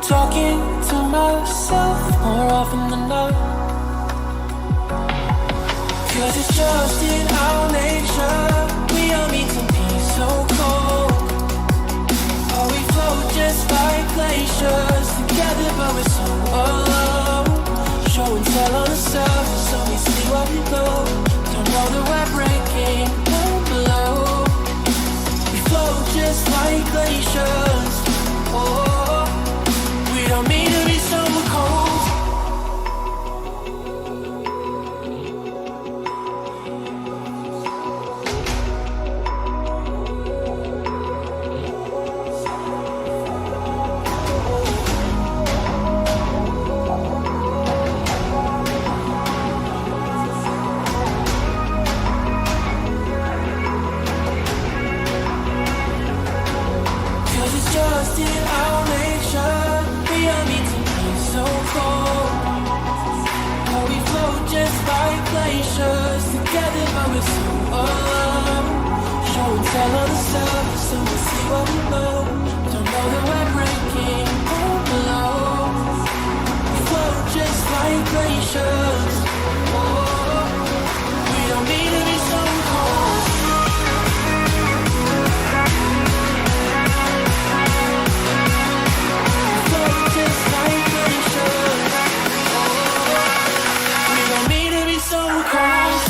Talking to myself more often than not. 'Cause it's just in our nature. We are meant to be so cold. Oh, we float just like glaciers together, but we're so alone. Show and tell on the surface, so we see what we know. Don't know that we're breaking down below. We float just like glaciers. Oh, we don't mean to be so cold. Just in our nature, we are meant to be so cold. Oh, we float just like glaciers together, but we're so alone. Show and tell on the surface, so we see what we know. Don't know that we're breaking down below. We float just like glaciers. Oh, we don't need to be so cold. Just like glaciers. Oh, we don't need to be so cold.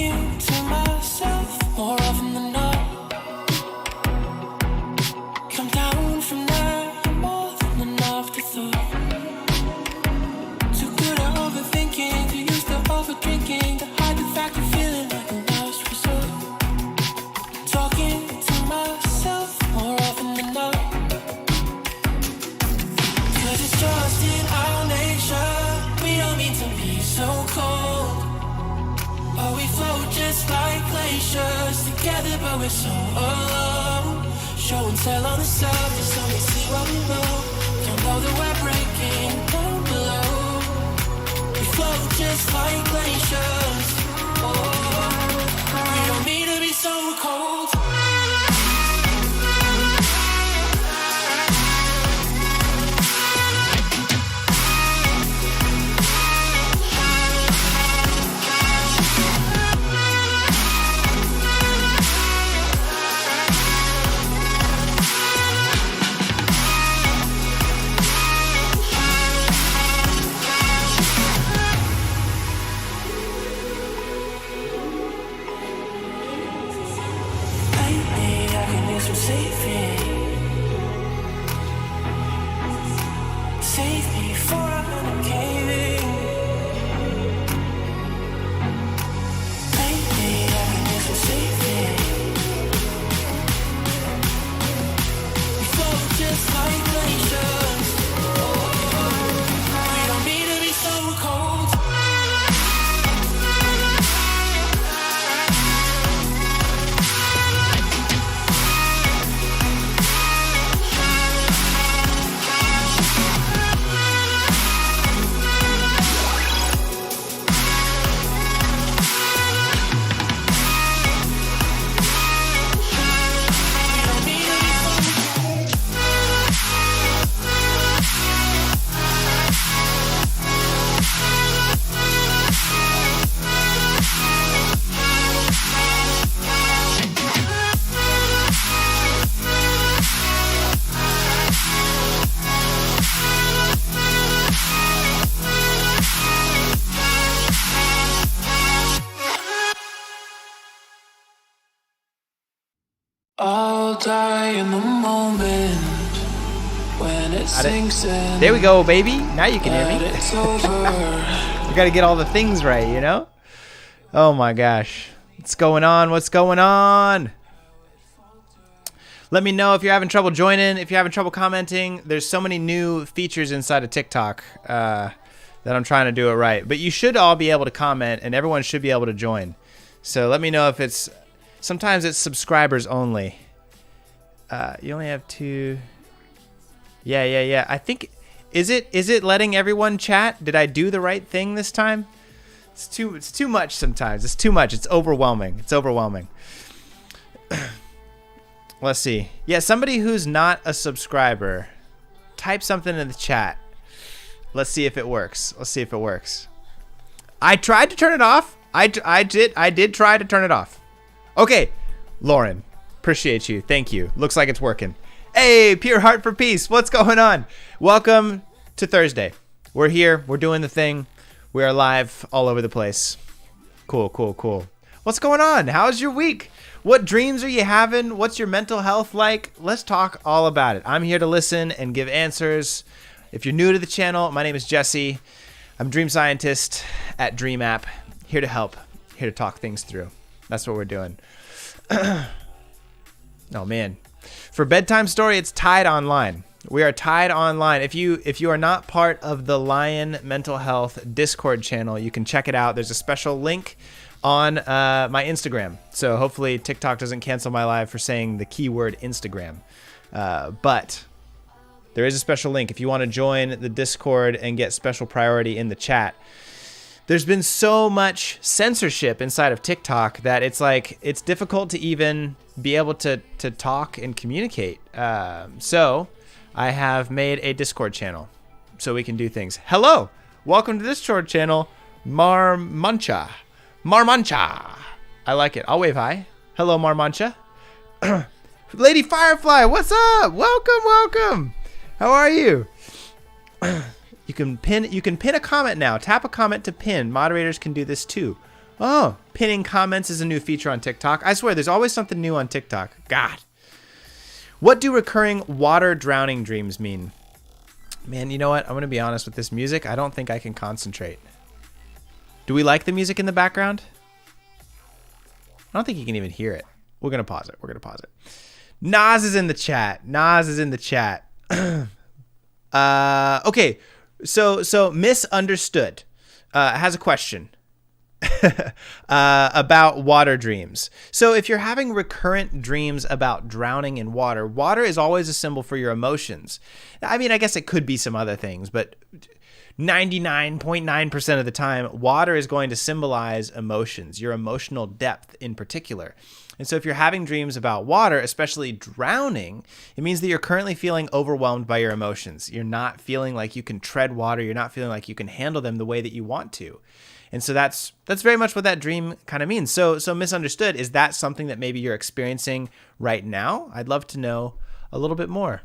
To myself more often than not. Come down from there more than an afterthought. Too good at overthinking, too used to overdrinking to hide the fact of feeling like a last resort. Talking to myself more often than not. 'Cause it's just in our nature. We don't mean to be so cold. Oh, we float just like glaciers together, but we're so alone. Show and tell on the surface, so we see what we know. Don't know that we're breaking down below. We float just like glaciers. Oh, we don't need to be so cold. die in the moment when it sinks in. There we go, baby. Now you can hear me. It's over. We got to get all the things right, you know? Oh my gosh. What's going on? What's going on? Let me know if you're having trouble joining, if you're having trouble commenting. There's so many new features inside of TikTok that I'm trying to do it right. But you should all be able to comment, and everyone should be able to join. So let me know if it's... Sometimes it's subscribers only. You only have 2... Yeah. I think... Is it letting everyone chat? Did I do the right thing this time? It's too much sometimes. It's too much. It's overwhelming. Let's see. Yeah, somebody who's not a subscriber, type something in the chat. Let's see if it works. I tried to turn it off. I did try to turn it off. Okay, Lauren, appreciate you. Thank you. Looks like it's working. Hey, Pure Heart for Peace. What's going on? Welcome to Thursday. We're here. We're doing the thing. We are live all over the place. Cool. What's going on? How's your week? What dreams are you having? What's your mental health like? Let's talk all about it. I'm here to listen and give answers. If you're new to the channel, my name is Jesse. I'm a dream scientist at Dream App. Here to help. Here to talk things through. That's what we're doing. Oh, man. For Bedtime Story, it's Tide Online. We are Tide Online. If you are not part of the Lion Mental Health Discord channel, you can check it out. There's a special link on my Instagram. So hopefully TikTok doesn't cancel my live for saying the keyword Instagram. But there is a special link if you want to join the Discord and get special priority in the chat. There's been so much censorship inside of TikTok that it's difficult to even be able to talk and communicate. So I have made a Discord channel so we can do things. Hello, welcome to this Discord channel, Marmancha. I like it. I'll wave hi. Hello, Marmancha. Lady Firefly, what's up? Welcome. How are you? You can pin a comment now. Tap a comment to pin. Moderators can do this too. Oh, pinning comments is a new feature on TikTok. I swear, there's always something new on TikTok. God. What do recurring water drowning dreams mean? Man, you know what? I'm going to be honest with this music. I don't think I can concentrate. Do we like the music in the background? I don't think you can even hear it. We're going to pause it. Nas is in the chat. Okay. So Misunderstood has a question about water dreams. So if you're having recurrent dreams about drowning in water, water is always a symbol for your emotions. I mean, I guess it could be some other things, but 99.9% of the time, water is going to symbolize emotions, your emotional depth in particular. And so if you're having dreams about water, especially drowning, it means that you're currently feeling overwhelmed by your emotions. You're not feeling like you can tread water. You're not feeling like you can handle them the way that you want to. And so that's very much what that dream kind of means. So Misunderstood, is that something that maybe you're experiencing right now? I'd love to know a little bit more.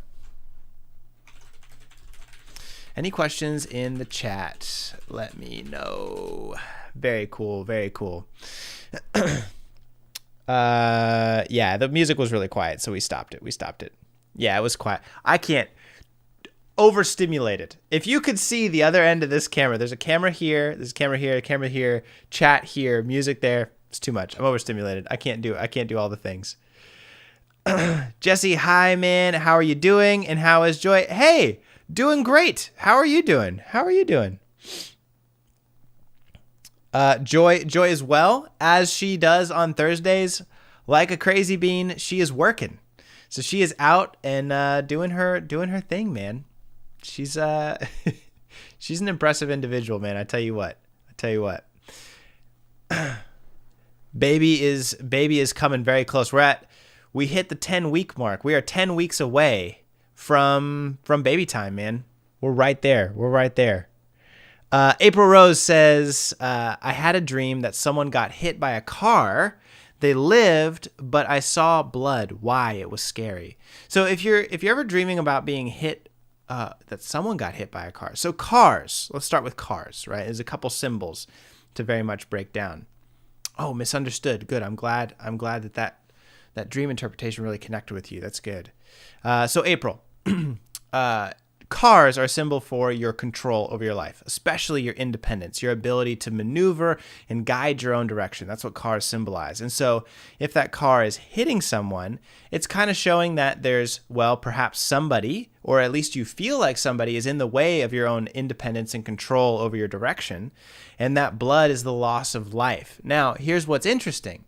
Any questions in the chat? Let me know. Very cool. Yeah, the music was really quiet, so we stopped it. Yeah, it was quiet. I can't. Overstimulated. If you could see the other end of this camera, there's a camera here, a camera here, chat here, music there. It's too much. I'm overstimulated. I can't do all the things. Jesse, hi man. How are you doing? And how is Joy? Hey, doing great. How are you doing? Joy is well, as she does on Thursdays. Like a crazy bean, she is working. So she is out and doing her thing, man. She's she's an impressive individual, man. I tell you what. Baby is coming very close. We hit the 10-week mark. We are 10 weeks away from baby time, man. We're right there. April Rose says, I had a dream that someone got hit by a car. They lived, but I saw blood. Why? It was scary. So if you're ever dreaming about being hit, that someone got hit by a car. So cars, let's start with cars, right? There's a couple symbols to very much break down. Oh, Misunderstood. Good. I'm glad that dream interpretation really connected with you. That's good. So April, cars are a symbol for your control over your life, especially your independence, your ability to maneuver and guide your own direction. That's what cars symbolize. And so if that car is hitting someone, it's kind of showing that there's, well, perhaps somebody, or at least you feel like somebody is in the way of your own independence and control over your direction. And that blood is the loss of life. Now, here's what's interesting.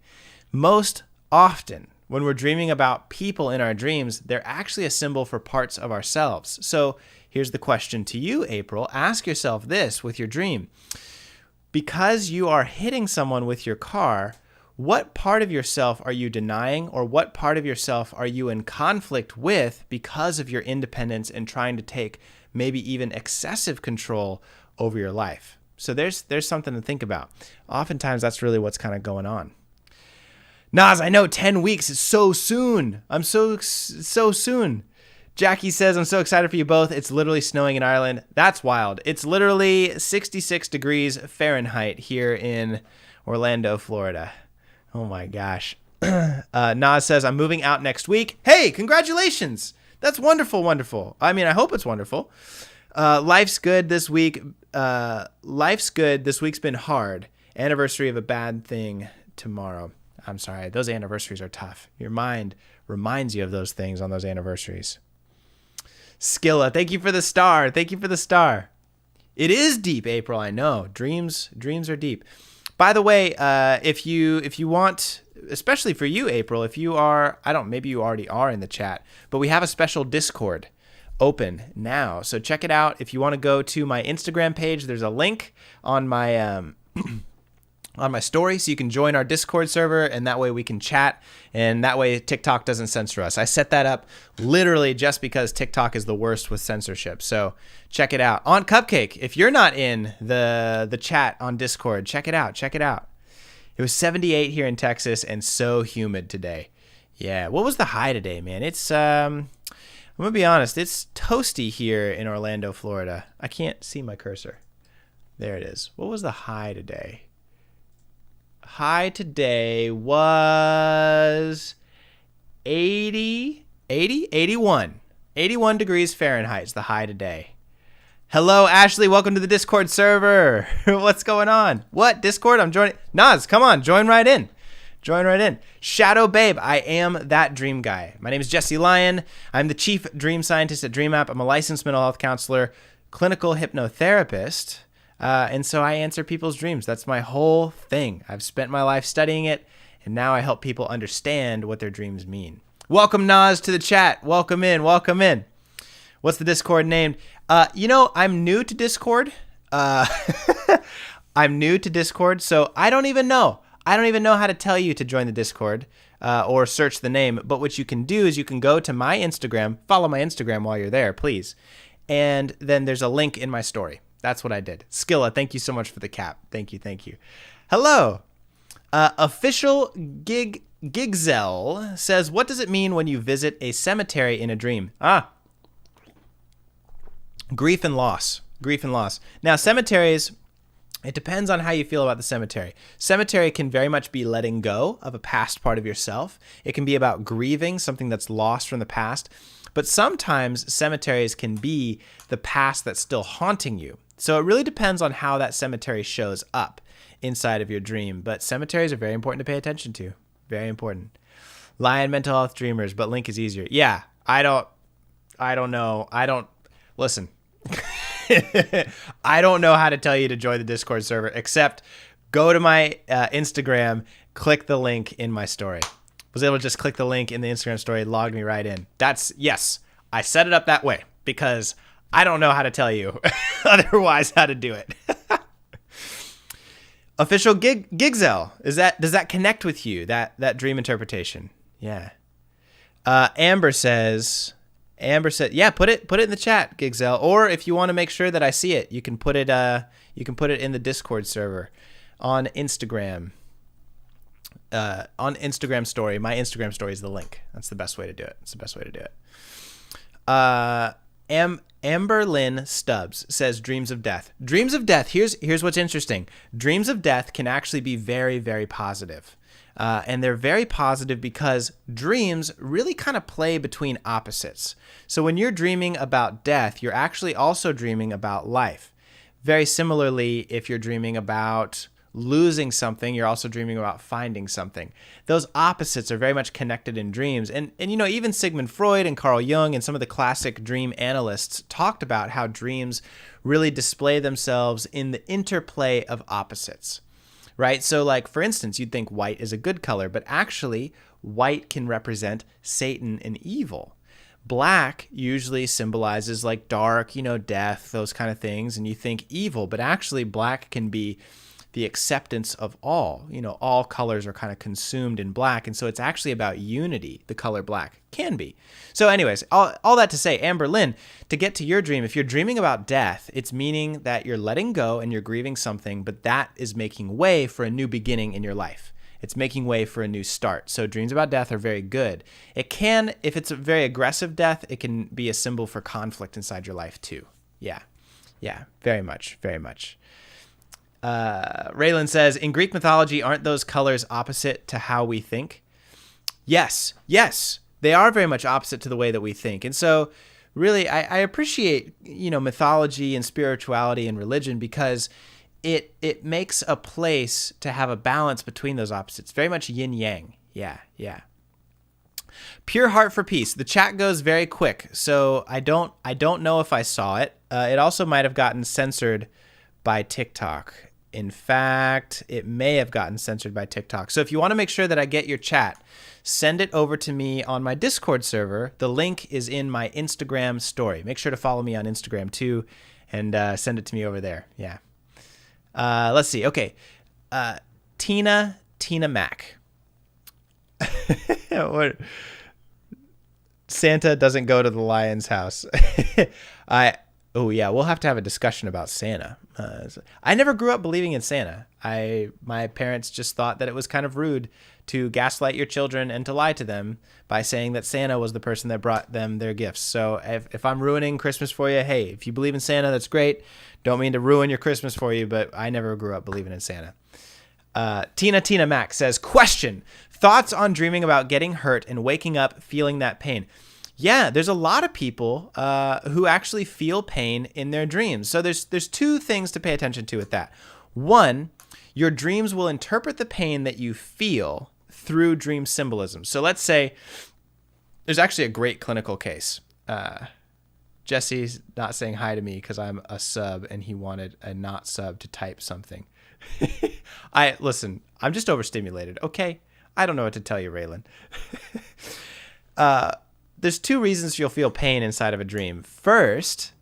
Most often, when we're dreaming about people in our dreams, they're actually a symbol for parts of ourselves. So here's the question to you, April. Ask yourself this with your dream. Because you are hitting someone with your car, what part of yourself are you denying, or what part of yourself are you in conflict with because of your independence and trying to take maybe even excessive control over your life? So there's something to think about. Oftentimes, that's really what's kind of going on. Nas, I know 10 weeks is so soon. I'm so soon. Jackie says, I'm so excited for you both. It's literally snowing in Ireland. That's wild. It's literally 66 degrees Fahrenheit here in Orlando, Florida. Oh my gosh. Nas says, I'm moving out next week. Hey, congratulations. That's wonderful, wonderful. I mean, I hope it's wonderful. Life's good this week. Life's good. This week's been hard. Anniversary of a bad thing tomorrow. I'm sorry, those anniversaries are tough. Your mind reminds you of those things on those anniversaries. Skilla, thank you for the star. Thank you for the star. It is deep, April, I know. Dreams are deep. By the way, if you want, especially for you, April, if you are, maybe you already are in the chat, but we have a special Discord open now. So check it out. If you want to go to my Instagram page, there's a link on my on my story, so you can join our Discord server, and that way we can chat, and that way TikTok doesn't censor us. I set that up literally just because TikTok is the worst with censorship. So check it out. Aunt Cupcake, if you're not in the chat on Discord, check it out. Check it out. It was 78 here in Texas and so humid today. Yeah, what was the high today, man? It's I'm gonna be honest, it's toasty here in Orlando, Florida. I can't see my cursor. There it is. What was the high today? High today was 81 degrees Fahrenheit is the high today. Hello, Ashley. Welcome to the Discord server. What's going on? What? Discord? I'm joining. Nas, come on. Join right in. Join right in. Shadow Babe, I am that dream guy. My name is Jesse Lyon. I'm the chief dream scientist at DreamApp. I'm a licensed mental health counselor, clinical hypnotherapist. And so I answer people's dreams. That's my whole thing. I've spent my life studying it, and now I help people understand what their dreams mean. Welcome, Nas, to the chat. Welcome in. Welcome in. What's the Discord named? I'm new to Discord. I'm new to Discord, so I don't even know. I don't even know how to tell you to join the Discord or search the name. But what you can do is you can go to my Instagram, follow my Instagram while you're there, please. And then there's a link in my story. That's what I did. Skilla, thank you so much for the cap. Thank you. Thank you. Hello. Official Gigzel says, what does it mean when you visit a cemetery in a dream? Grief and loss. Grief and loss. Now, cemeteries, it depends on how you feel about the cemetery. Cemetery can very much be letting go of a past part of yourself. It can be about grieving something that's lost from the past. But sometimes cemeteries can be the past that's still haunting you. So it really depends on how that cemetery shows up inside of your dream. But cemeteries are very important to pay attention to. Very important. Lion mental health dreamers, but link is easier. Yeah, I don't know. Listen. I don't know how to tell you to join the Discord server, except go to my Instagram, click the link in my story. Was able to just click the link in the Instagram story, logged me right in. Yes, I set it up that way because I don't know how to tell you otherwise how to do it. Official Gigzel, does that connect with you, that dream interpretation? Yeah. Amber says, yeah, put it in the chat, Gigzel. Or if you want to make sure that I see it, you can put it in the Discord server on Instagram. On Instagram story. My Instagram story is the link. That's the best way to do it. It's the best way to do it. Amber Lynn Stubbs says dreams of death. Dreams of death. Here's what's interesting. Dreams of death can actually be very, very positive. And they're very positive because dreams really kind of play between opposites. So when you're dreaming about death, you're actually also dreaming about life. Very similarly, if you're dreaming about losing something, you're also dreaming about finding something. Those opposites are very much connected in dreams. And even Sigmund Freud and Carl Jung and some of the classic dream analysts talked about how dreams really display themselves in the interplay of opposites, right? So like, for instance, you'd think white is a good color, but actually white can represent Satan and evil. Black usually symbolizes like dark, death, those kind of things. And you think evil, but actually black can be the acceptance of all. All colors are kind of consumed in black. And so it's actually about unity, the color black can be. So anyways, all that to say, Amber Lynn, to get to your dream, if you're dreaming about death, it's meaning that you're letting go and you're grieving something, but that is making way for a new beginning in your life. It's making way for a new start. So dreams about death are very good. It can, if it's a very aggressive death, it can be a symbol for conflict inside your life too. Yeah, very much, very much. Raylan says, in Greek mythology, aren't those colors opposite to how we think? Yes, they are very much opposite to the way that we think. And so really, I appreciate, mythology and spirituality and religion because it makes a place to have a balance between those opposites. Very much yin yang. Yeah. Pure Heart for Peace. The chat goes very quick, so I don't know if I saw it. It also might have gotten censored by TikTok. In fact, it may have gotten censored by TikTok. So if you want to make sure that I get your chat, send it over to me on my Discord server. The link is in my Instagram story. Make sure to follow me on Instagram too, and send it to me over there. Yeah. Let's see. Okay. Tina Mac. What? Santa doesn't go to the lion's house. Oh yeah, we'll have to have a discussion about Santa. I never grew up believing in Santa. My parents just thought that it was kind of rude to gaslight your children and to lie to them by saying that Santa was the person that brought them their gifts. So if I'm ruining Christmas for you, hey, if you believe in Santa, that's great. Don't mean to ruin your Christmas for you, but I never grew up believing in Santa. Tina Mac says, question, thoughts on dreaming about getting hurt and waking up feeling that pain? Yeah, there's a lot of people who actually feel pain in their dreams. So there's two things to pay attention to with that. One, your dreams will interpret the pain that you feel through dream symbolism. So let's say there's actually a great clinical case. Jesse's not saying hi to me because I'm a sub and he wanted a not sub to type something. Listen, I'm just overstimulated. Okay. I don't know what to tell you, Raylan. There's two reasons you'll feel pain inside of a dream. First,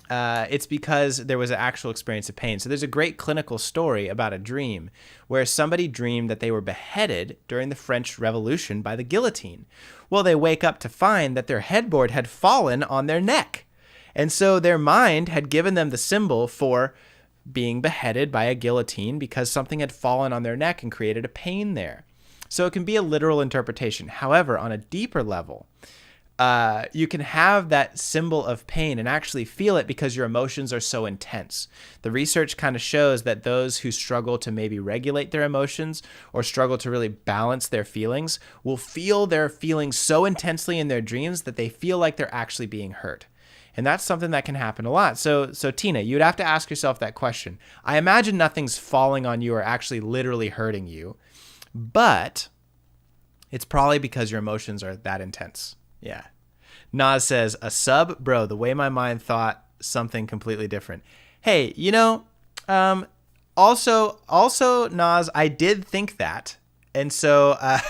it's because there was an actual experience of pain. So there's a great clinical story about a dream where somebody dreamed that they were beheaded during the French Revolution by the guillotine. Well, they wake up to find that their headboard had fallen on their neck. And so their mind had given them the symbol for being beheaded by a guillotine because something had fallen on their neck and created a pain there. So it can be a literal interpretation. However, on a deeper level, you can have that symbol of pain and actually feel it because your emotions are so intense. The research kind of shows that those who struggle to maybe regulate their emotions or struggle to really balance their feelings will feel their feelings so intensely in their dreams that they feel like they're actually being hurt. And that's something that can happen a lot. So Tina, you'd have to ask yourself that question. I imagine nothing's falling on you or actually literally hurting you, but it's probably because your emotions are that intense. Yeah. Nas says, a sub? Bro, the way my mind thought something completely different. Hey, also, Nas, I did think that. And so I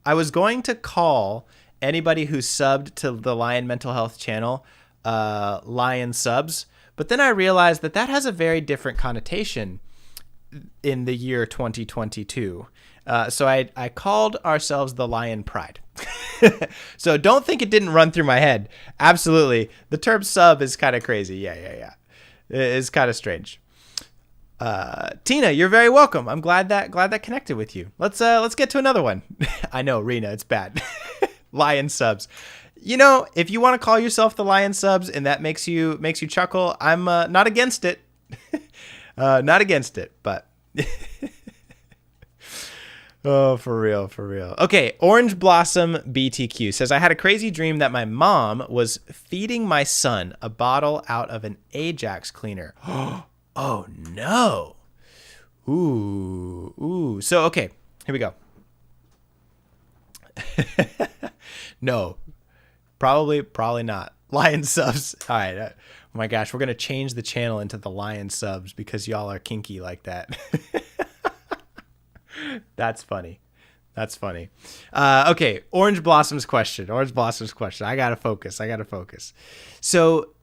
was going to call anybody who subbed to the Lion Mental Health channel Lion Subs, but then I realized that has a very different connotation in the year 2022. So I called ourselves the Lion Pride. So don't think it didn't run through my head. Absolutely. The term sub is kind of crazy. Yeah. It's kind of strange. Tina, you're very welcome. I'm glad that connected with you. Let's get to another one. I know, Rena, it's bad. Lion Subs. If you want to call yourself the Lion Subs and that makes you chuckle, I'm not against it. Not against it, but Oh, for real, for real. Okay, Orange Blossom BTQ says, I had a crazy dream that my mom was feeding my son a bottle out of an Ajax cleaner. Oh, no. Ooh. So, okay, here we go. No, probably not. Lion subs. All right. Oh my gosh, we're going to change the channel into the Lion subs because y'all are kinky like that. That's funny. Okay. Orange Blossom's question. I got to focus. So,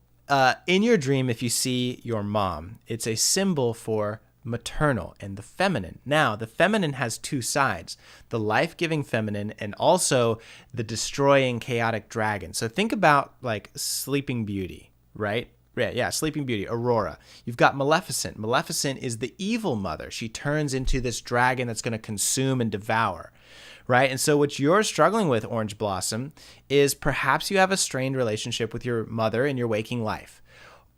in your dream, if you see your mom, it's a symbol for maternal and the feminine. Now, the feminine has two sides, the life-giving feminine and also the destroying chaotic dragon. So think about like Sleeping Beauty, right? Yeah, Sleeping Beauty, Aurora. You've got Maleficent. Maleficent is the evil mother. She turns into this dragon that's going to consume and devour, right? And so what you're struggling with, Orange Blossom, is perhaps you have a strained relationship with your mother in your waking life.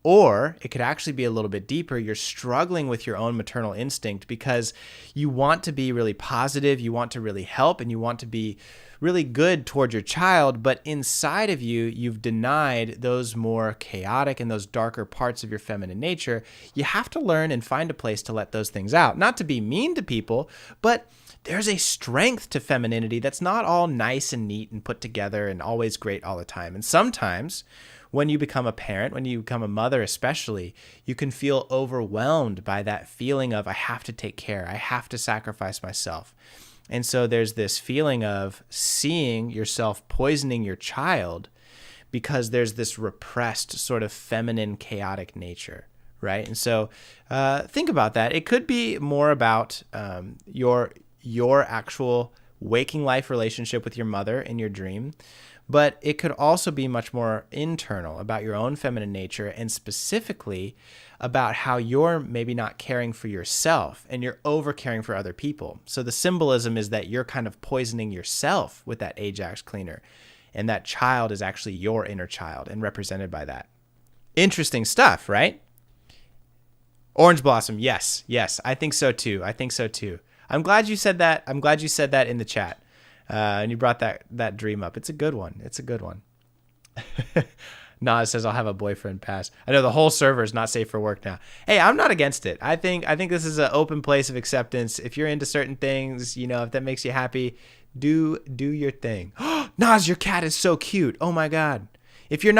Or it could actually be a little bit deeper. You're struggling with your own maternal instinct because you want to be really positive, you want to really help, and you want to be really good toward your child, but inside of you, you've denied those more chaotic and those darker parts of your feminine nature. You have to learn and find a place to let those things out. Not to be mean to people, but there's a strength to femininity that's not all nice and neat and put together and always great all the time. And sometimes when you become a parent, when you become a mother especially, you can feel overwhelmed by that feeling of, I have to take care, I have to sacrifice myself. And so there's this feeling of seeing yourself poisoning your child because there's this repressed sort of feminine chaotic nature, right? And so think about that. It could be more about your actual waking life relationship with your mother in your dream, but it could also be much more internal about your own feminine nature and specifically about how you're maybe not caring for yourself and you're over caring for other people. So the symbolism is that you're kind of poisoning yourself with that Ajax cleaner, and that child is actually your inner child and represented by that. Interesting stuff, right? Orange Blossom, yes, I think so too. I'm glad you said that. In the chat. And you brought that dream up. It's a good one. Nas says, I'll have a boyfriend pass. I know the whole server is not safe for work now. Hey, I'm not against it. I think this is an open place of acceptance. If you're into certain things, if that makes you happy, do your thing. Nas, your cat is so cute. Oh my God. If you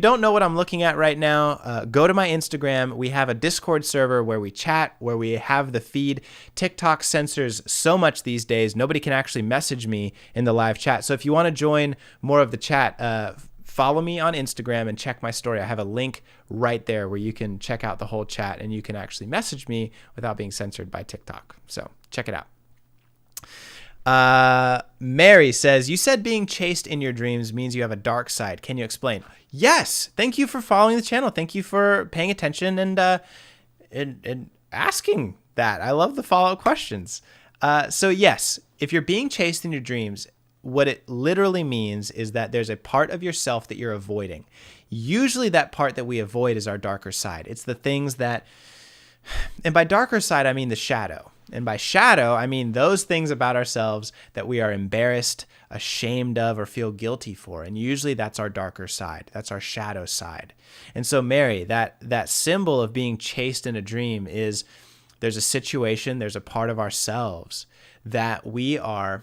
don't know what I'm looking at right now, go to my Instagram. We have a Discord server where we chat, where we have the feed. TikTok censors so much these days. Nobody can actually message me in the live chat. So if you want to join more of the chat, follow me on Instagram and check my story. I have a link right there where you can check out the whole chat and you can actually message me without being censored by TikTok. So check it out. Mary says, you said being chased in your dreams means you have a dark side. Can you explain? Yes. Thank you for following the channel. Thank you for paying attention and asking that. I love the follow-up questions. So yes, if you're being chased in your dreams, what it literally means is that there's a part of yourself that you're avoiding. Usually that part that we avoid is our darker side. It's the things that, and by darker side, I mean the shadow. And by shadow, I mean those things about ourselves that we are embarrassed, ashamed of, or feel guilty for. And usually that's our darker side. That's our shadow side. And so, Mary, that symbol of being chased in a dream is there's a situation, there's a part of ourselves that we are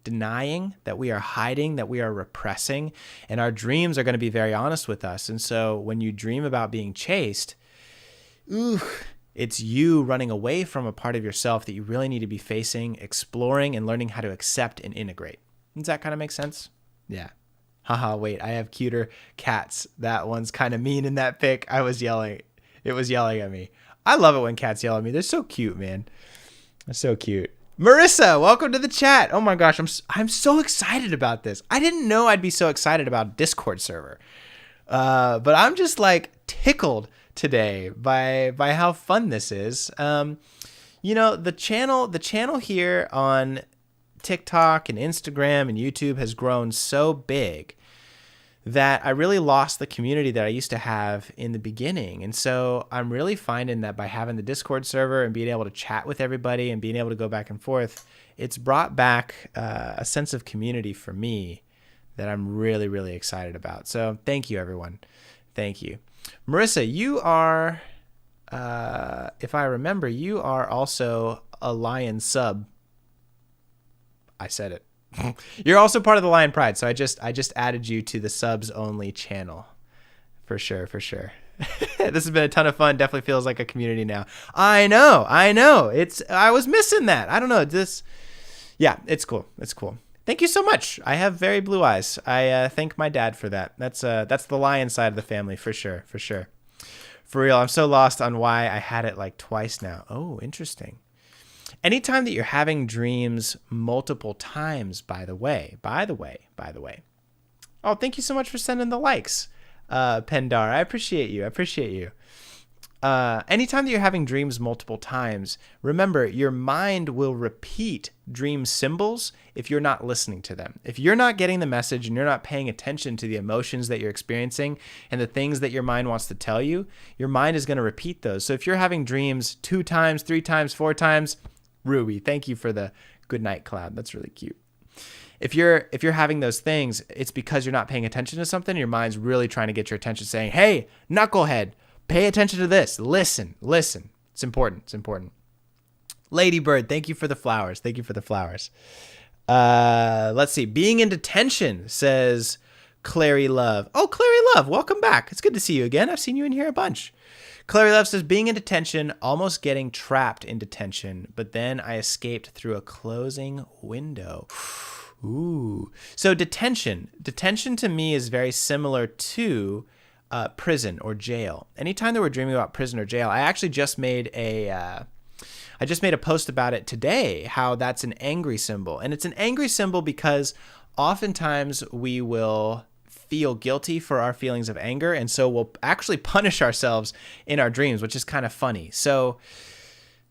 denying, that we are hiding, that we are repressing. And our dreams are going to be very honest with us. And so when you dream about being chased, it's you running away from a part of yourself that you really need to be facing, exploring, and learning how to accept and integrate. Does that kind of make sense? Yeah. Haha, wait, I have cuter cats. That one's kind of mean in that pic. I was yelling. It was yelling at me. I love it when cats yell at me. They're so cute, man. They're so cute. Marissa, welcome to the chat. Oh my gosh, I'm so excited about this. I didn't know I'd be so excited about a Discord server. But I'm just like tickled today by how fun this is. The channel here on TikTok and Instagram and YouTube has grown so big that I really lost the community that I used to have in the beginning. And so I'm really finding that by having the Discord server and being able to chat with everybody and being able to go back and forth, it's brought back a sense of community for me that I'm really, really excited about. So thank you, everyone. Thank you. Marissa, you are, if I remember, you are also a Lion sub. I said it. You're also part of the Lion Pride, so I just added you to the subs only channel. For sure. This has been a ton of fun. Definitely feels like a community now. I know. I was missing that. I don't know. Yeah, it's cool. Thank you so much. I have very blue eyes. I thank my dad for that. That's the Lion side of the family for sure. For real, I'm so lost on why I had it like twice now. Oh, interesting. Anytime that you're having dreams multiple times, by the way. Oh, thank you so much for sending the likes, Pendar. I appreciate you. Anytime that you're having dreams multiple times, remember your mind will repeat dream symbols if you're not listening to them. If you're not getting the message and you're not paying attention to the emotions that you're experiencing and the things that your mind wants to tell you, your mind is going to repeat those. So if you're having dreams 2 times, 3 times, 4 times, Ruby, thank you for the good night cloud. That's really cute. If you're having those things, it's because you're not paying attention to something. Your mind's really trying to get your attention, saying, "Hey, knucklehead, pay attention to this. Listen. It's important. Ladybird, thank you for the flowers. Let's see. Being in detention, says Clary Love. Oh, Clary Love, welcome back. It's good to see you again. I've seen you in here a bunch. Clary Love says, being in detention, almost getting trapped in detention, but then I escaped through a closing window. Ooh. So detention to me is very similar to prison or jail. Anytime that we're dreaming about prison or jail, I actually just made a post about it today, how that's an angry symbol. And it's an angry symbol because oftentimes we will feel guilty for our feelings of anger, and so we'll actually punish ourselves in our dreams, which is kind of funny. So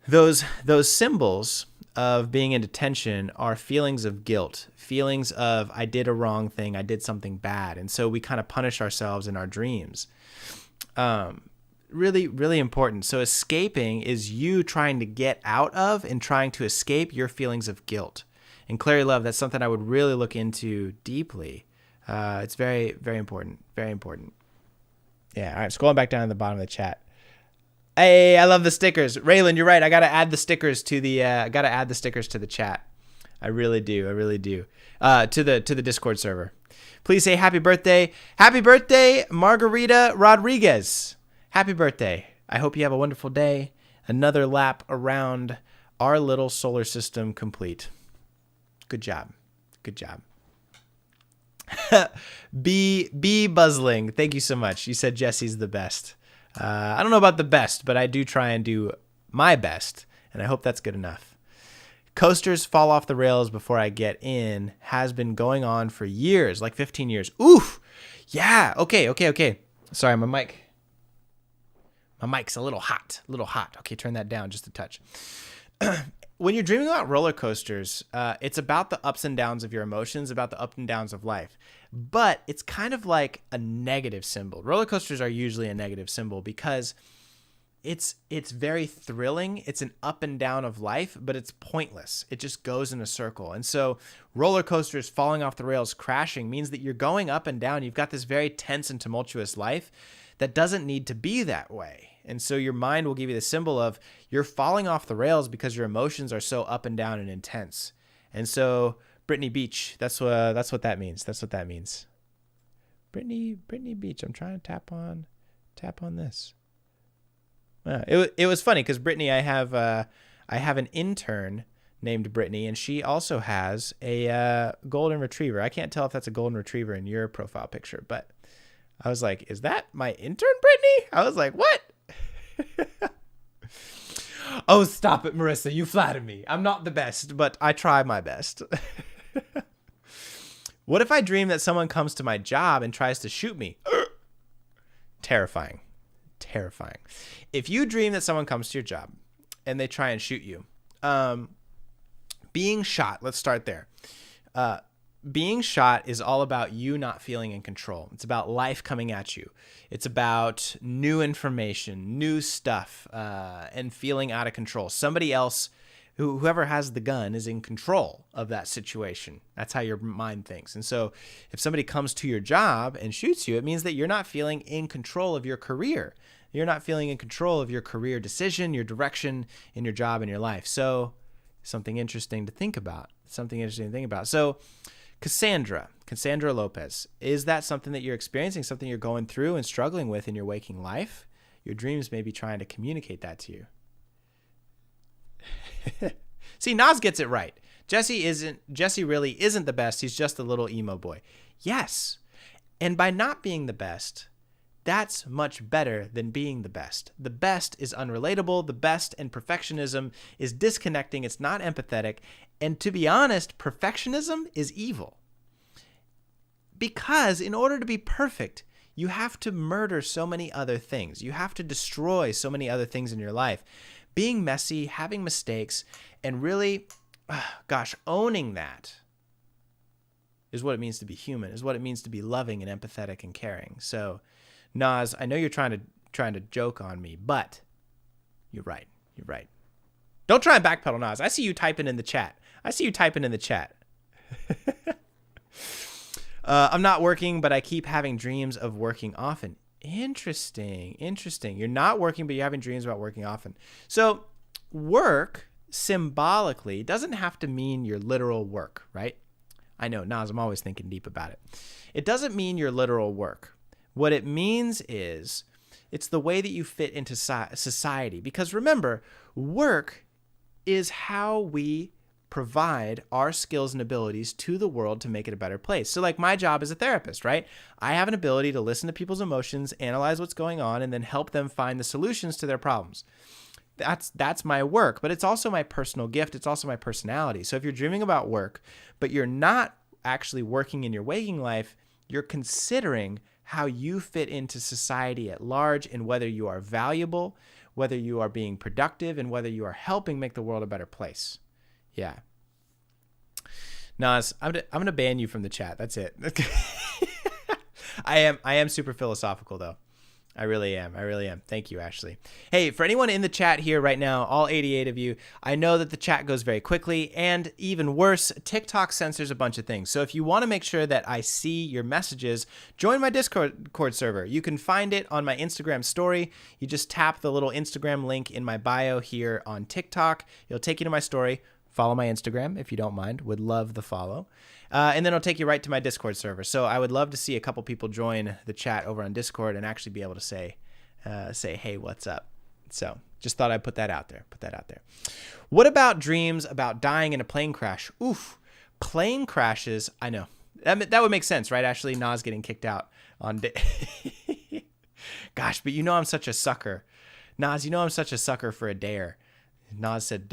those symbols of being in detention are feelings of guilt, feelings of I did a wrong thing, I did something bad, and so we kind of punish ourselves in our dreams. Really, really important. So escaping is you trying to get out of and trying to escape your feelings of guilt. And Clary Love, that's something I would really look into deeply. It's very, very important. Very important. Yeah. All right. Scrolling back down to the bottom of the chat. Hey, I love the stickers. Raylan, you're right. I got to add the stickers to the chat. I really do. To the Discord server. Please say happy birthday. Happy birthday, Margarita Rodriguez. Happy birthday. I hope you have a wonderful day. Another lap around our little solar system complete. Good job. B Buzzling, thank you so much. You said Jesse's the best. I don't know about the best, but I do try and do my best, and I hope that's good enough. Coasters fall off the rails before I get in has been going on for years, like 15 years. Oof. Yeah. Okay. Sorry, my mic's a little hot. Okay, turn that down just a touch. When you're dreaming about roller coasters, it's about the ups and downs of your emotions, about the ups and downs of life. But it's kind of like a negative symbol. Roller coasters are usually a negative symbol because it's very thrilling. It's an up and down of life, but it's pointless. It just goes in a circle. And so roller coasters falling off the rails, crashing, means that you're going up and down. You've got this very tense and tumultuous life that doesn't need to be that way. And so your mind will give you the symbol of you're falling off the rails because your emotions are so up and down and intense. And so Brittany Beach, that's what that means. Brittany Beach. I'm trying to tap on this. It was funny because Brittany, I have an intern named Brittany, and she also has a golden retriever. I can't tell if that's a golden retriever in your profile picture, but I was like, is that my intern, Brittany? I was like, what? Oh, stop it, Marissa. You flatter me. I'm not the best, but I try my best. What if I dream that someone comes to my job and tries to shoot me? Terrifying. If you dream that someone comes to your job and they try and shoot you, being shot, let's start there. being shot is all about you not feeling in control. It's about life coming at you. It's about new information, new stuff, and feeling out of control. Somebody else, whoever has the gun, is in control of that situation. That's how your mind thinks. And so if somebody comes to your job and shoots you, it means that you're not feeling in control of your career. You're not feeling in control of your career decision, your direction in your job and your life. So something interesting to think about. So Cassandra Lopez, is that something that you're experiencing, something you're going through and struggling with in your waking life? Your dreams may be trying to communicate that to you. See, Nas gets it right. Jesse really isn't the best. He's just a little emo boy. Yes. And by not being the best, that's much better than being the best. The best is unrelatable. The best and perfectionism is disconnecting. It's not empathetic. And to be honest, perfectionism is evil. Because in order to be perfect, you have to murder so many other things. You have to destroy so many other things in your life. Being messy, having mistakes, and really, owning that is what it means to be human, is what it means to be loving and empathetic and caring. So, Nas, I know you're trying to joke on me, but you're right. Don't try and backpedal, Nas. I see you typing in the chat. I'm not working, but I keep having dreams of working often. Interesting. You're not working, but you're having dreams about working often. So work symbolically doesn't have to mean your literal work, right? I know, Nas, I'm always thinking deep about it. It doesn't mean your literal work. What it means is it's the way that you fit into society. Because remember, work is how we provide our skills and abilities to the world to make it a better place. So like my job as a therapist, right? I have an ability to listen to people's emotions, analyze what's going on, and then help them find the solutions to their problems. That's my work, but it's also my personal gift. It's also my personality. So if you're dreaming about work, but you're not actually working in your waking life, you're considering how you fit into society at large and whether you are valuable, whether you are being productive, and whether you are helping make the world a better place. Yeah. Nas, I'm gonna ban you from the chat. That's it. I am super philosophical though. I really am. Thank you, Ashley. Hey, for anyone in the chat here right now, all 88 of you, I know that the chat goes very quickly, and even worse, TikTok censors a bunch of things. So if you want to make sure that I see your messages, join my Discord server. You can find it on my Instagram story. You just tap the little Instagram link in my bio here on TikTok. It'll take you to my story. Follow my Instagram if you don't mind. Would love the follow. And then it'll take you right to my Discord server. So I would love to see a couple people join the chat over on Discord and actually be able to say, hey, what's up? So just thought I'd put that out there. What about dreams about dying in a plane crash? Oof, plane crashes. I know. That would make sense, right? Ashley, Nas getting kicked out on Gosh, but you know I'm such a sucker. Nas, you know I'm such a sucker for a dare. Nas said,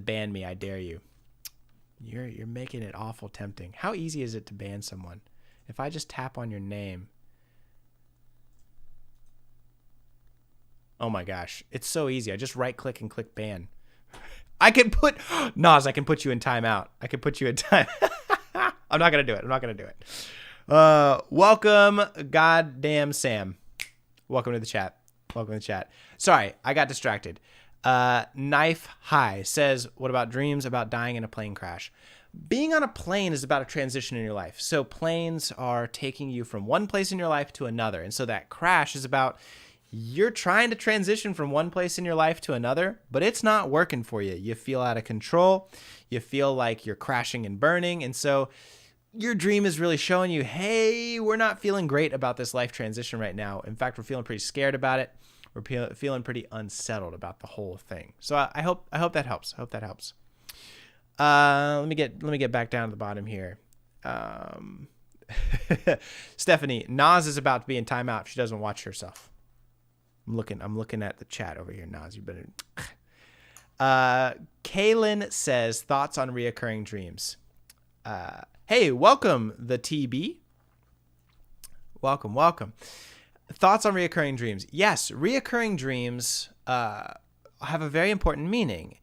ban me, I dare you. You're making it awful tempting. How easy is it to ban someone? If I just tap on your name. Oh my gosh, it's so easy. I just right click and click ban. I can put you in timeout. I'm not going to do it. Welcome, goddamn Sam. Welcome to the chat. Sorry, I got distracted. Knife High says, what about dreams about dying in a plane crash? Being on a plane is about a transition in your life. So planes are taking you from one place in your life to another. And so that crash is about you're trying to transition from one place in your life to another, but it's not working for you. You feel out of control. You feel like you're crashing and burning. And so your dream is really showing you, hey, we're not feeling great about this life transition right now. In fact, we're feeling pretty scared about it. We're feeling pretty unsettled about the whole thing. So I hope that helps. Let me get back down to the bottom here. Stephanie, Nas is about to be in timeout if she doesn't watch herself. I'm looking at the chat over here, Nas. You better. Kaylin says, thoughts on reoccurring dreams. Hey, welcome the TB. Welcome. Thoughts on reoccurring dreams. Yes, reoccurring dreams have a very important meaning.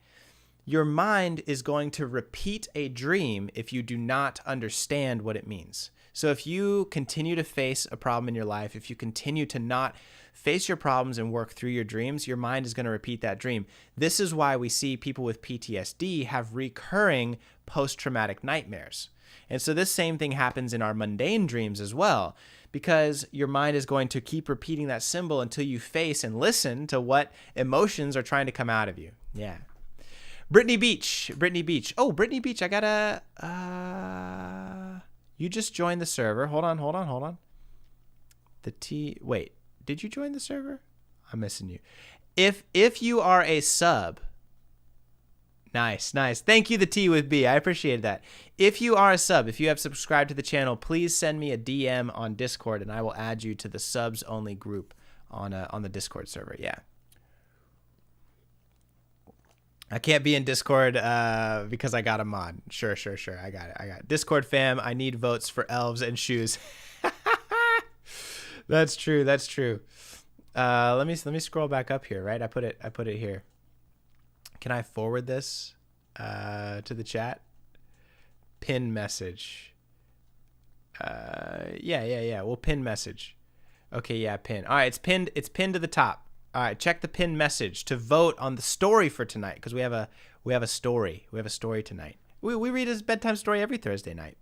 your mind is going to repeat a dream if you do not understand what it means. So if you continue to face a problem in your life, if you continue to not face your problems and work through your dreams, your mind is going to repeat that dream. This is why we see people with PTSD have recurring post-traumatic nightmares. And so this same thing happens in our mundane dreams as well, because your mind is going to keep repeating that symbol until you face and listen to what emotions are trying to come out of you. Yeah. Brittany Beach. Oh, Brittany Beach, I gotta, you just joined the server. Hold on. Wait, did you join the server? I'm missing you. If you are a sub, nice. Thank you, the T with B. I appreciate that. If you are a sub, if you have subscribed to the channel, please send me a DM on Discord and I will add you to the subs only group on the Discord server. Yeah. I can't be in Discord because I got a mod. Sure. I got it. Discord fam, I need votes for elves and shoes. That's true. Let me scroll back up here, right? I put it here. Can I forward this to the chat? Pin message. Yeah. We'll pin message. Okay, yeah, pin. All right, it's pinned to the top. All right, check the pinned message to vote on the story for tonight, because we have a story. We have a story tonight. We read his bedtime story every Thursday night.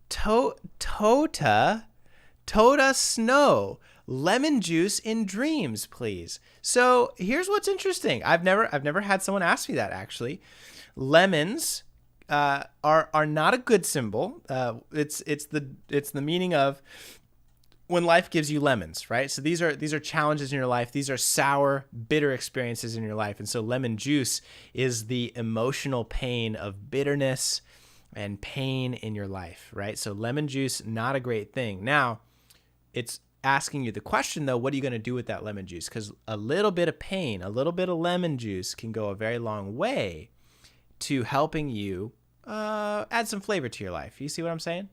Tota Snow, lemon juice in dreams, please. So here's what's interesting. I've never had someone ask me that, actually. Lemons are not a good symbol. It's the meaning of when life gives you lemons, right? So these are challenges in your life. These are sour, bitter experiences in your life. And so lemon juice is the emotional pain of bitterness and pain in your life, right? So lemon juice, not a great thing. Now, it's asking you the question, though, what are you going to do with that lemon juice? Because a little bit of pain, a little bit of lemon juice can go a very long way to helping you add some flavor to your life. You see what I'm saying?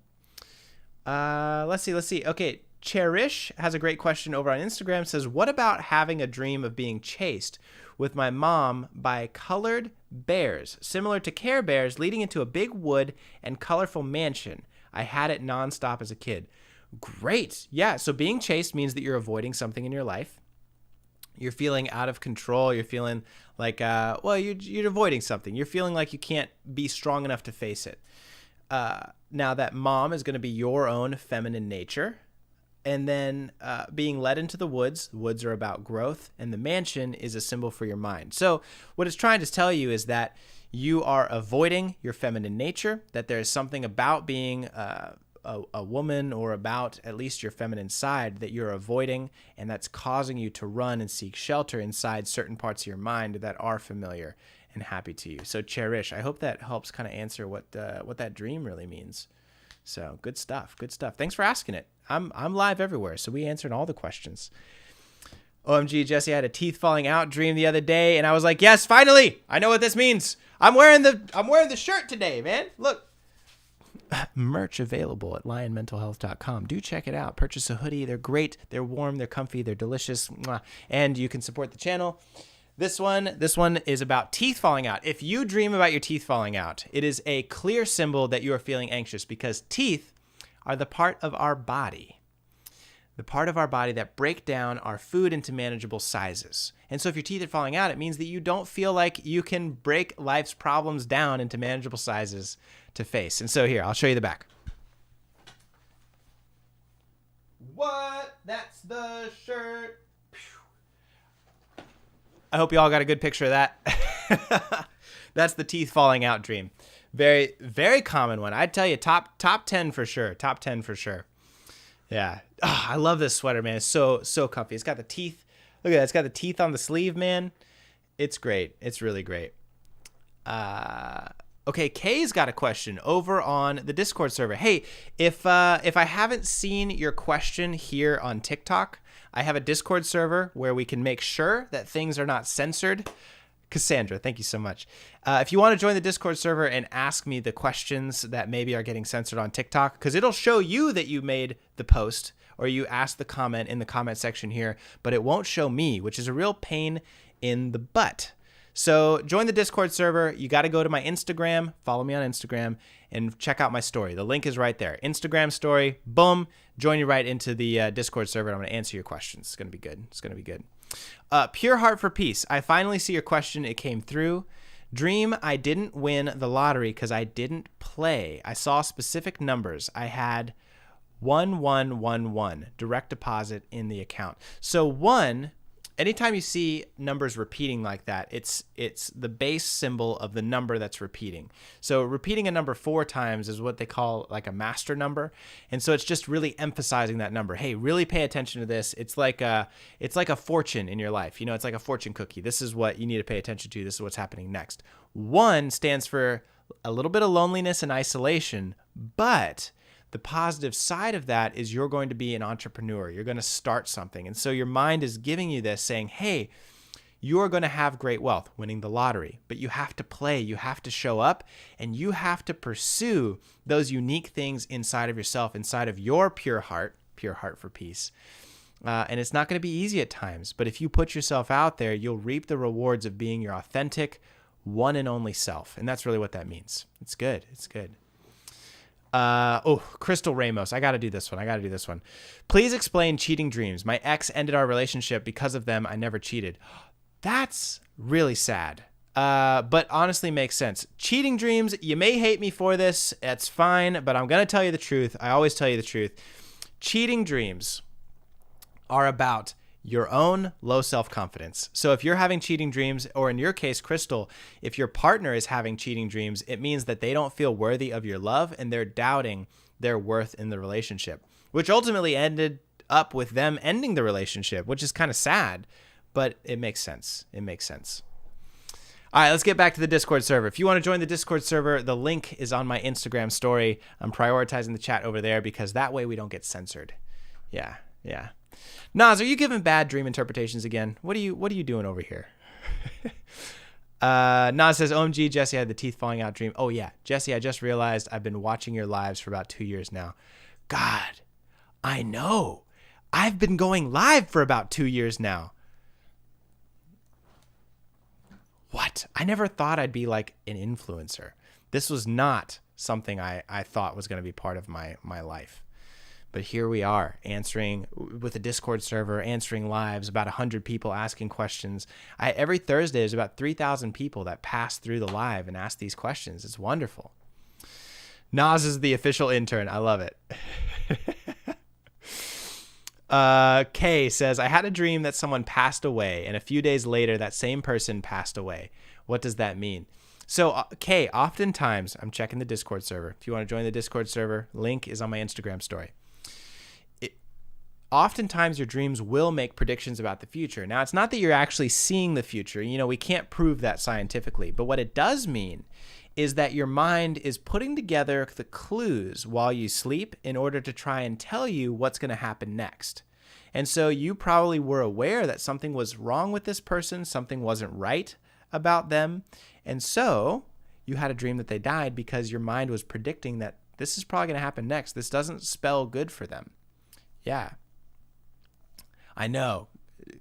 Let's see. Okay. Cherish has a great question over on Instagram. Says, what about having a dream of being chased with my mom by colored bears, similar to Care Bears, leading into a big wood and colorful mansion? I had it nonstop as a kid. Great. Yeah. So being chased means that you're avoiding something in your life. You're feeling out of control. You're feeling like, you're avoiding something. You're feeling like you can't be strong enough to face it. Now that mom is going to be your own feminine nature. And then being led into the woods. The woods are about growth, and the mansion is a symbol for your mind. So what it's trying to tell you is that you are avoiding your feminine nature, that there is something about being a woman, or about at least your feminine side, that you're avoiding, and that's causing you to run and seek shelter inside certain parts of your mind that are familiar and happy to you. So Cherish, I hope that helps kind of answer what that dream really means. So good stuff. Thanks for asking it. I'm live everywhere, so we answered all the questions. OMG, Jesse, I had a teeth falling out dream the other day, and I was like, yes, finally, I know what this means. I'm wearing the shirt today, man. Look. Merch available at lionmentalhealth.com. Do check it out. Purchase a hoodie. They're great. They're warm. They're comfy. They're delicious. And you can support the channel. This one is about teeth falling out. If you dream about your teeth falling out, it is a clear symbol that you are feeling anxious, because teeth are the part of our body that break down our food into manageable sizes. And so if your teeth are falling out, it means that you don't feel like you can break life's problems down into manageable sizes to face. And so here, I'll show you the back. What? That's the shirt. I hope you all got a good picture of that. That's the teeth falling out dream. Very, very common one. I'd tell you top 10 for sure. Top 10 for sure. Yeah. Oh, I love this sweater, man. It's so comfy. It's got the teeth. Look at that. It's got the teeth on the sleeve, man. It's great. It's really great. Okay, Kay's got a question over on the Discord server. Hey, if I haven't seen your question here on TikTok, I have a Discord server where we can make sure that things are not censored. Cassandra, thank you so much. If you want to join the Discord server and ask me the questions that maybe are getting censored on TikTok, because it'll show you that you made the post or you asked the comment in the comment section here, but it won't show me, which is a real pain in the butt. So join the Discord server. You got to go to my Instagram, follow me on Instagram, and check out my story. The link is right there. Instagram story, boom, join you right into the Discord server. And I'm going to answer your questions. It's going to be good. It's going to be good. Pure Heart for Peace. I finally see your question. It came through. Dream, I didn't win the lottery because I didn't play. I saw specific numbers. I had 1111 direct deposit in the account. So one, anytime you see numbers repeating like that, it's the base symbol of the number that's repeating. So repeating a number 4 times is what they call like a master number. And so it's just really emphasizing that number. Hey, really pay attention to this. It's like a fortune in your life. You know, it's like a fortune cookie. This is what you need to pay attention to. This is what's happening next. 1 stands for a little bit of loneliness and isolation, but the positive side of that is you're going to be an entrepreneur. You're going to start something. And so your mind is giving you this saying, hey, you're going to have great wealth, winning the lottery, but you have to play, you have to show up, and you have to pursue those unique things inside of yourself, inside of your pure heart for peace. And it's not going to be easy at times, but if you put yourself out there, you'll reap the rewards of being your authentic, one and only self. And that's really what that means. It's good. It's good. Crystal Ramos. I got to do this one. Please explain cheating dreams. My ex ended our relationship because of them. I never cheated. That's really sad. But honestly makes sense. Cheating dreams. You may hate me for this. That's fine, but I'm going to tell you the truth. I always tell you the truth. Cheating dreams are about your own low self-confidence. So if you're having cheating dreams, or in your case, Crystal, if your partner is having cheating dreams, it means that they don't feel worthy of your love and they're doubting their worth in the relationship, which ultimately ended up with them ending the relationship, which is kind of sad, but it makes sense. It makes sense. All right, let's get back to the Discord server. If you want to join the Discord server, the link is on my Instagram story. I'm prioritizing the chat over there because that way we don't get censored. Yeah. Nas, are you giving bad dream interpretations again? What are you doing over here? Nas says, OMG, Jesse, I had the teeth falling out dream. Oh yeah, Jesse, I just realized I've been watching your lives for about 2 years now. God, I know. I've been going live for about 2 years now. What? I never thought I'd be like an influencer. This was not something I thought was going to be part of my life. But here we are, answering with a Discord server, answering lives, about 100 people asking questions. Every Thursday, there's about 3,000 people that pass through the live and ask these questions. It's wonderful. Nas is the official intern. I love it. Kay says, I had a dream that someone passed away, and a few days later, that same person passed away. What does that mean? So, Kay, oftentimes, I'm checking the Discord server. If you want to join the Discord server, link is on my Instagram story. Oftentimes your dreams will make predictions about the future. Now, it's not that you're actually seeing the future. You know, we can't prove that scientifically. But what it does mean is that your mind is putting together the clues while you sleep in order to try and tell you what's going to happen next. And so you probably were aware that something was wrong with this person, something wasn't right about them. And so you had a dream that they died because your mind was predicting that this is probably going to happen next. This doesn't spell good for them. Yeah. I know,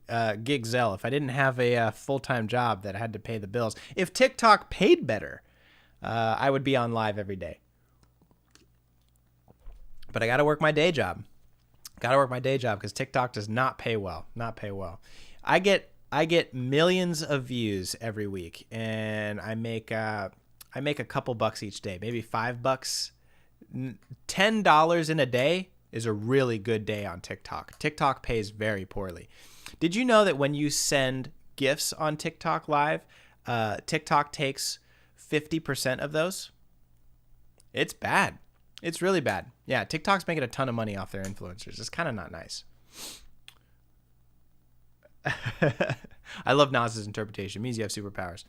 Gigzel, if I didn't have a full-time job that I had to pay the bills, if TikTok paid better, I would be on live every day. But I got to work my day job. Because TikTok does not pay well. I get millions of views every week, and I make a couple bucks each day, maybe $5, $10 in a day. Is a really good day on TikTok. TikTok pays very poorly. Did you know that when you send gifts on TikTok Live, TikTok takes 50% of those? It's bad. It's really bad. Yeah, TikTok's making a ton of money off their influencers. It's kind of not nice. I love Nas's interpretation. It means you have superpowers.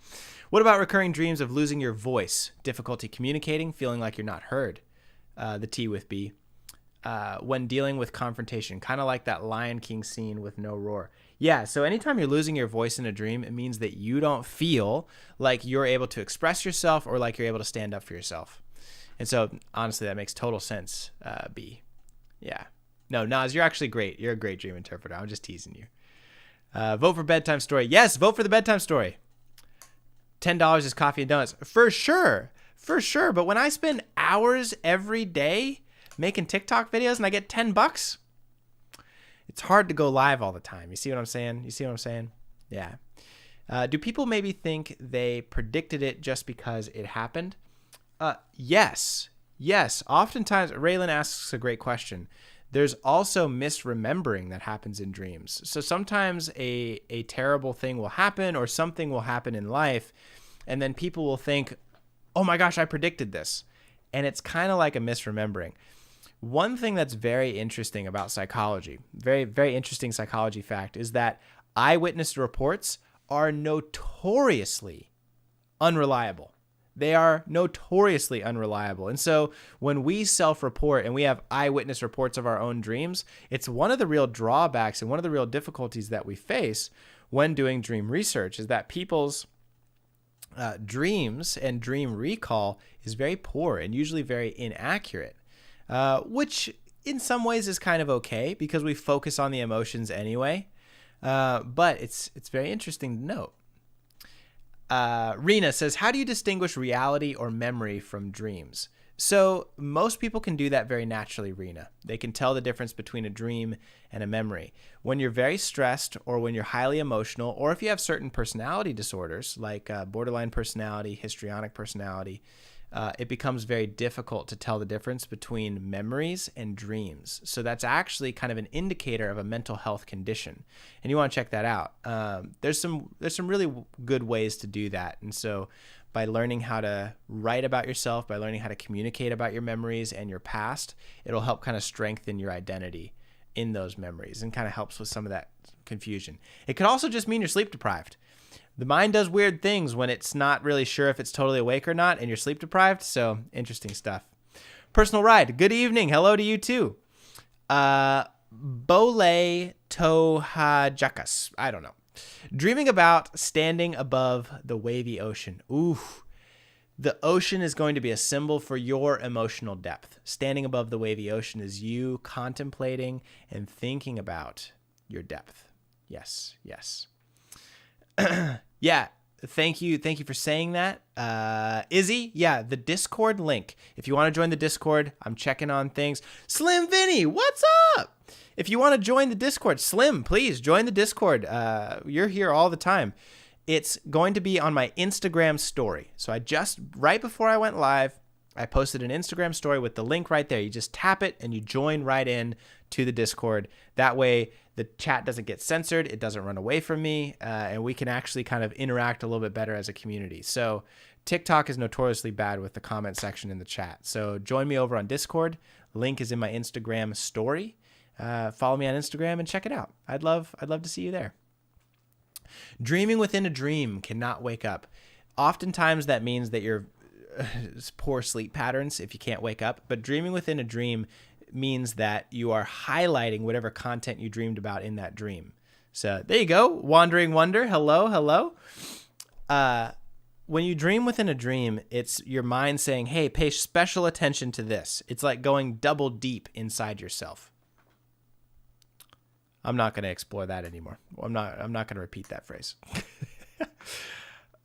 What about recurring dreams of losing your voice, difficulty communicating, feeling like you're not heard? The T with B. When dealing with confrontation, kind of like that Lion King scene with no roar. Yeah, so anytime you're losing your voice in a dream, it means that you don't feel like you're able to express yourself or like you're able to stand up for yourself. And so, honestly, that makes total sense, B. Yeah. No, Nas, you're actually great. You're a great dream interpreter. I'm just teasing you. Vote for bedtime story. Yes, vote for the bedtime story. $10 is coffee and donuts. For sure. For sure. But when I spend hours every day making TikTok videos and I get $10, it's hard to go live all the time. You see what I'm saying? You see what I'm saying? Yeah. Do people maybe think they predicted it just because it happened? Yes. Yes. Oftentimes, Raylan asks a great question. There's also misremembering that happens in dreams. So sometimes a terrible thing will happen or something will happen in life, and then people will think, oh my gosh, I predicted this. And it's kind of like a misremembering. One thing that's very interesting about psychology, very, very interesting psychology fact, is that eyewitness reports are notoriously unreliable. They are notoriously unreliable. And so when we self-report and we have eyewitness reports of our own dreams, it's one of the real drawbacks and one of the real difficulties that we face when doing dream research is that people's dreams and dream recall is very poor and usually very inaccurate, which in some ways is kind of okay because we focus on the emotions anyway. But it's very interesting to note. Rena says, how do you distinguish reality or memory from dreams? So most people can do that very naturally, Rena. They can tell the difference between a dream and a memory. When you're very stressed or when you're highly emotional, or if you have certain personality disorders like borderline personality, histrionic personality, it becomes very difficult to tell the difference between memories and dreams. So that's actually kind of an indicator of a mental health condition, and you want to check that out. There's some really good ways to do that, and so by learning how to write about yourself, by learning how to communicate about your memories and your past, it'll help kind of strengthen your identity in those memories and kind of helps with some of that confusion. It could also just mean you're sleep deprived. The mind does weird things when it's not really sure if it's totally awake or not and you're sleep deprived. So interesting stuff. Personal Ride. Good evening. Hello to you too. Bole Tohajakas. I don't know. Dreaming about standing above the wavy ocean. Ooh. The ocean is going to be a symbol for your emotional depth. Standing above the wavy ocean is you contemplating and thinking about your depth. Yes. Yes. Yeah, thank you for saying that. Izzy, yeah, the Discord link. If you want to join the Discord, I'm checking on things. Slim Vinny, what's up? If you want to join the Discord, Slim, please join the Discord. You're here all the time. It's going to be on my Instagram story. So right before I went live, I posted an Instagram story with the link right there. You just tap it and you join right in to the Discord. That way the chat doesn't get censored. It doesn't run away from me. And we can actually kind of interact a little bit better as a community. So TikTok is notoriously bad with the comment section in the chat. So join me over on Discord. Link is in my Instagram story. Follow me on Instagram and check it out. I'd love to see you there. Dreaming within a dream, cannot wake up. Oftentimes that means that you're poor sleep patterns if you can't wake up, but dreaming within a dream means that you are highlighting whatever content you dreamed about in that dream. So there you go. Wandering Wonder. Hello. When you dream within a dream, it's your mind saying, hey, pay special attention to this. It's like going double deep inside yourself. I'm not going to explore that anymore. I'm not going to repeat that phrase.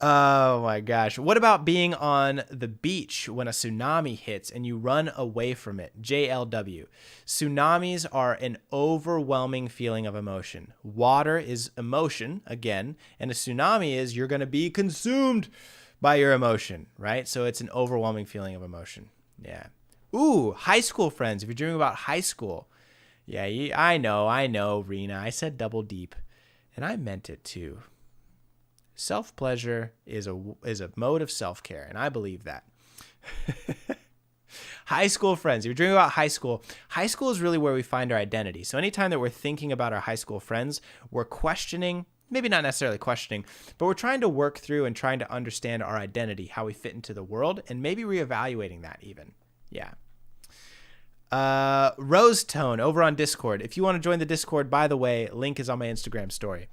Oh my gosh. What about being on the beach when a tsunami hits and you run away from it? JLW. Tsunamis are an overwhelming feeling of emotion. Water is emotion, again, and a tsunami is you're going to be consumed by your emotion, right? So it's an overwhelming feeling of emotion. Yeah. Ooh, high school friends. If you're dreaming about high school. Yeah, I know, Rena. I said double deep, and I meant it too. Self-pleasure is a mode of self-care, and I believe that. High school friends. If you're dreaming about high school is really where we find our identity. So anytime that we're thinking about our high school friends, we're questioning, maybe not necessarily questioning, but we're trying to work through and trying to understand our identity, how we fit into the world, and maybe reevaluating that even. Yeah. Rose Tone over on Discord. If you want to join the Discord, by the way, link is on my Instagram story.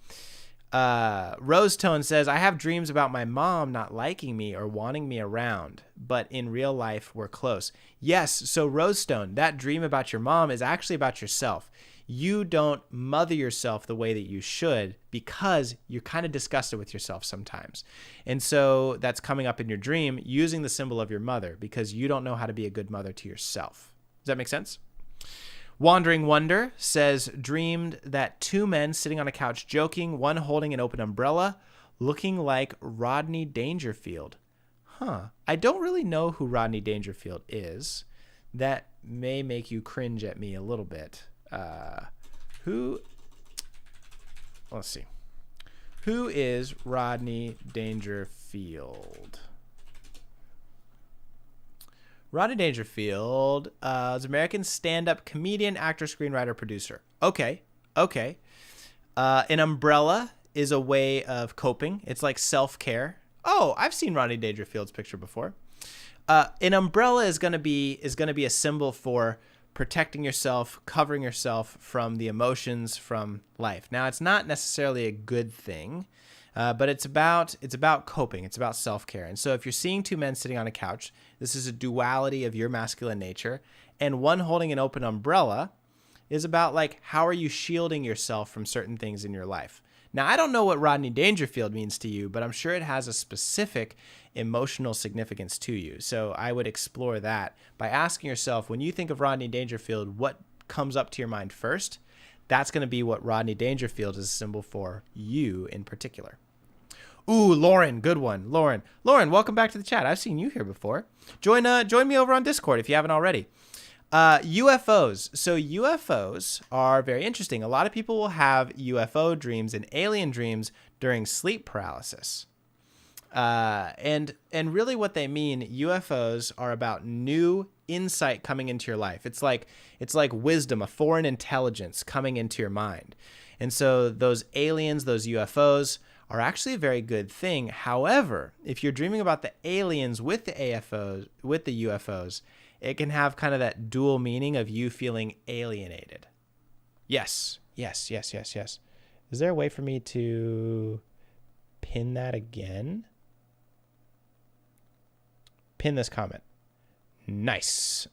Rose Tone says, I have dreams about my mom not liking me or wanting me around, but in real life, we're close. Yes. So Rose Stone, that dream about your mom is actually about yourself. you don't mother yourself the way that you should because you're kind of disgusted with yourself sometimes. And so that's coming up in your dream using the symbol of your mother because you don't know how to be a good mother to yourself. Does that make sense? Wandering Wonder says, dreamed that two men sitting on a couch joking, one holding an open umbrella, looking like Rodney Dangerfield. I don't really know who Rodney Dangerfield is. That may make you cringe at me a little bit. Let's see. Who is Rodney Dangerfield? Rodney Dangerfield is an American stand-up comedian, actor, screenwriter, producer. Okay. An umbrella is a way of coping. It's like self-care. Oh, I've seen Rodney Dangerfield's picture before. An umbrella is going to be a symbol for protecting yourself, covering yourself from the emotions from life. Now, it's not necessarily a good thing, but it's about coping. It's about self-care. And so if you're seeing two men sitting on a couch, this is a duality of your masculine nature, and one holding an open umbrella is about like, how are you shielding yourself from certain things in your life? Now, I don't know what Rodney Dangerfield means to you, but I'm sure it has a specific emotional significance to you. So I would explore that by asking yourself, when you think of Rodney Dangerfield, what comes up to your mind first? That's going to be what Rodney Dangerfield is a symbol for you in particular. Ooh, Lauren, good one. Lauren, welcome back to the chat. I've seen you here before. Join me over on Discord if you haven't already. UFOs. So UFOs are very interesting. A lot of people will have UFO dreams and alien dreams during sleep paralysis. And really what they mean, UFOs are about new insight coming into your life. It's like wisdom, a foreign intelligence coming into your mind. And so those aliens, those UFOs are actually a very good thing. However, if you're dreaming about the aliens with the UFOs, it can have kind of that dual meaning of you feeling alienated. Yes. Is there a way for me to pin that again? Pin this comment. Nice.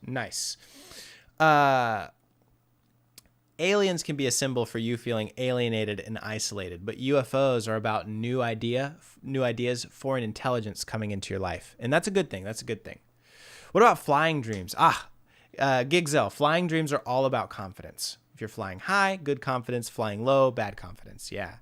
Aliens can be a symbol for you feeling alienated and isolated, but UFOs are about new ideas, foreign intelligence coming into your life. And that's a good thing. What about flying dreams? Gigzel, flying dreams are all about confidence. If you're flying high, good confidence. Flying low, bad confidence. Yeah.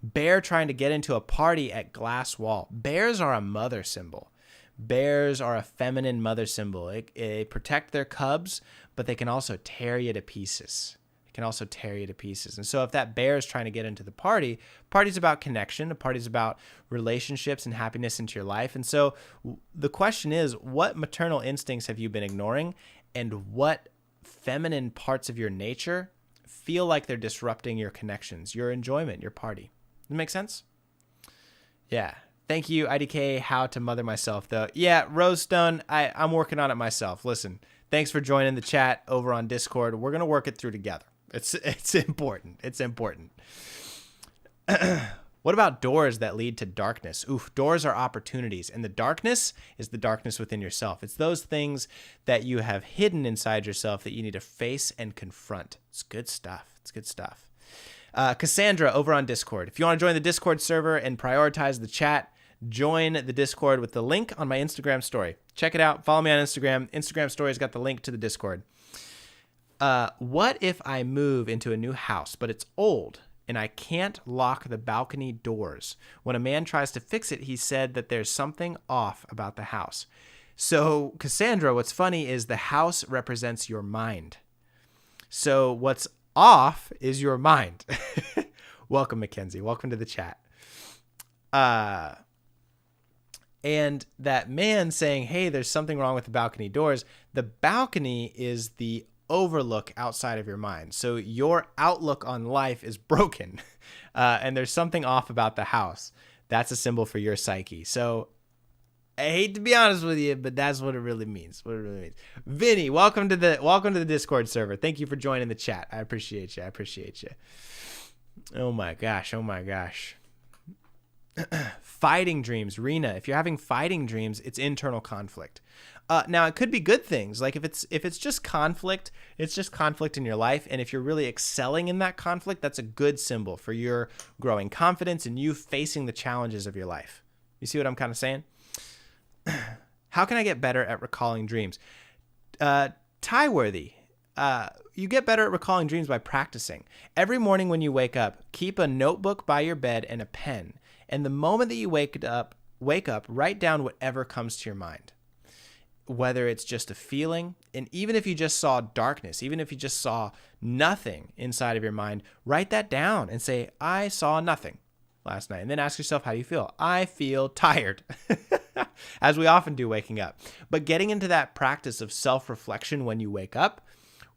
Bear trying to get into a party at glass wall. Bears are a mother symbol. Bears are a feminine mother symbol. They protect their cubs, but they can also tear you to pieces. And so if that bear is trying to get into the party's about connection. The party's about relationships and happiness into your life. And so the question is, what maternal instincts have you been ignoring, and what feminine parts of your nature feel like they're disrupting your connections, your enjoyment, your party? Does that make sense? Yeah. Thank you, IDK, how to mother myself, though. Yeah, Rosestone, I'm working on it myself. Listen, thanks for joining the chat over on Discord. We're going to work it through together. It's important. What about doors that lead to darkness? Doors are opportunities, and the darkness is the darkness within yourself. It's those things that you have hidden inside yourself that you need to face and confront. It's good stuff. Cassandra over on Discord. If you want to join the Discord server and prioritize the chat, join the Discord with the link on my Instagram story. Check it out. Follow me on Instagram. Instagram story's got the link to the Discord. What if I move into a new house, but it's old and I can't lock the balcony doors? When a man tries to fix it, he said that there's something off about the house. So, Cassandra, what's funny is the house represents your mind. So what's off is your mind. Welcome, Mackenzie. Welcome to the chat. And that man saying, hey, there's something wrong with the balcony doors. The balcony is the overlook outside of your mind. So your outlook on life is broken, and there's something off about the house. That's a symbol for your psyche. So I hate to be honest with you, but that's what it really means. Vinny, welcome to the Discord server. Thank you for joining the chat. I appreciate you. Oh my gosh. Fighting dreams, Rena. If you're having fighting dreams, it's internal conflict. Now it could be good things. Like if it's just conflict, it's just conflict in your life. And if you're really excelling in that conflict, that's a good symbol for your growing confidence and you facing the challenges of your life. You see what I'm kind of saying? How can I get better at recalling dreams? Tyworthy. You get better at recalling dreams by practicing. Every morning when you wake up, keep a notebook by your bed and a pen. And the moment that you wake up, write down whatever comes to your mind. Whether it's just a feeling, and even if you just saw darkness, even if you just saw nothing inside of your mind, write that down and say, I saw nothing last night. And then ask yourself, how do you feel? I feel tired, as we often do waking up. But getting into that practice of self-reflection when you wake up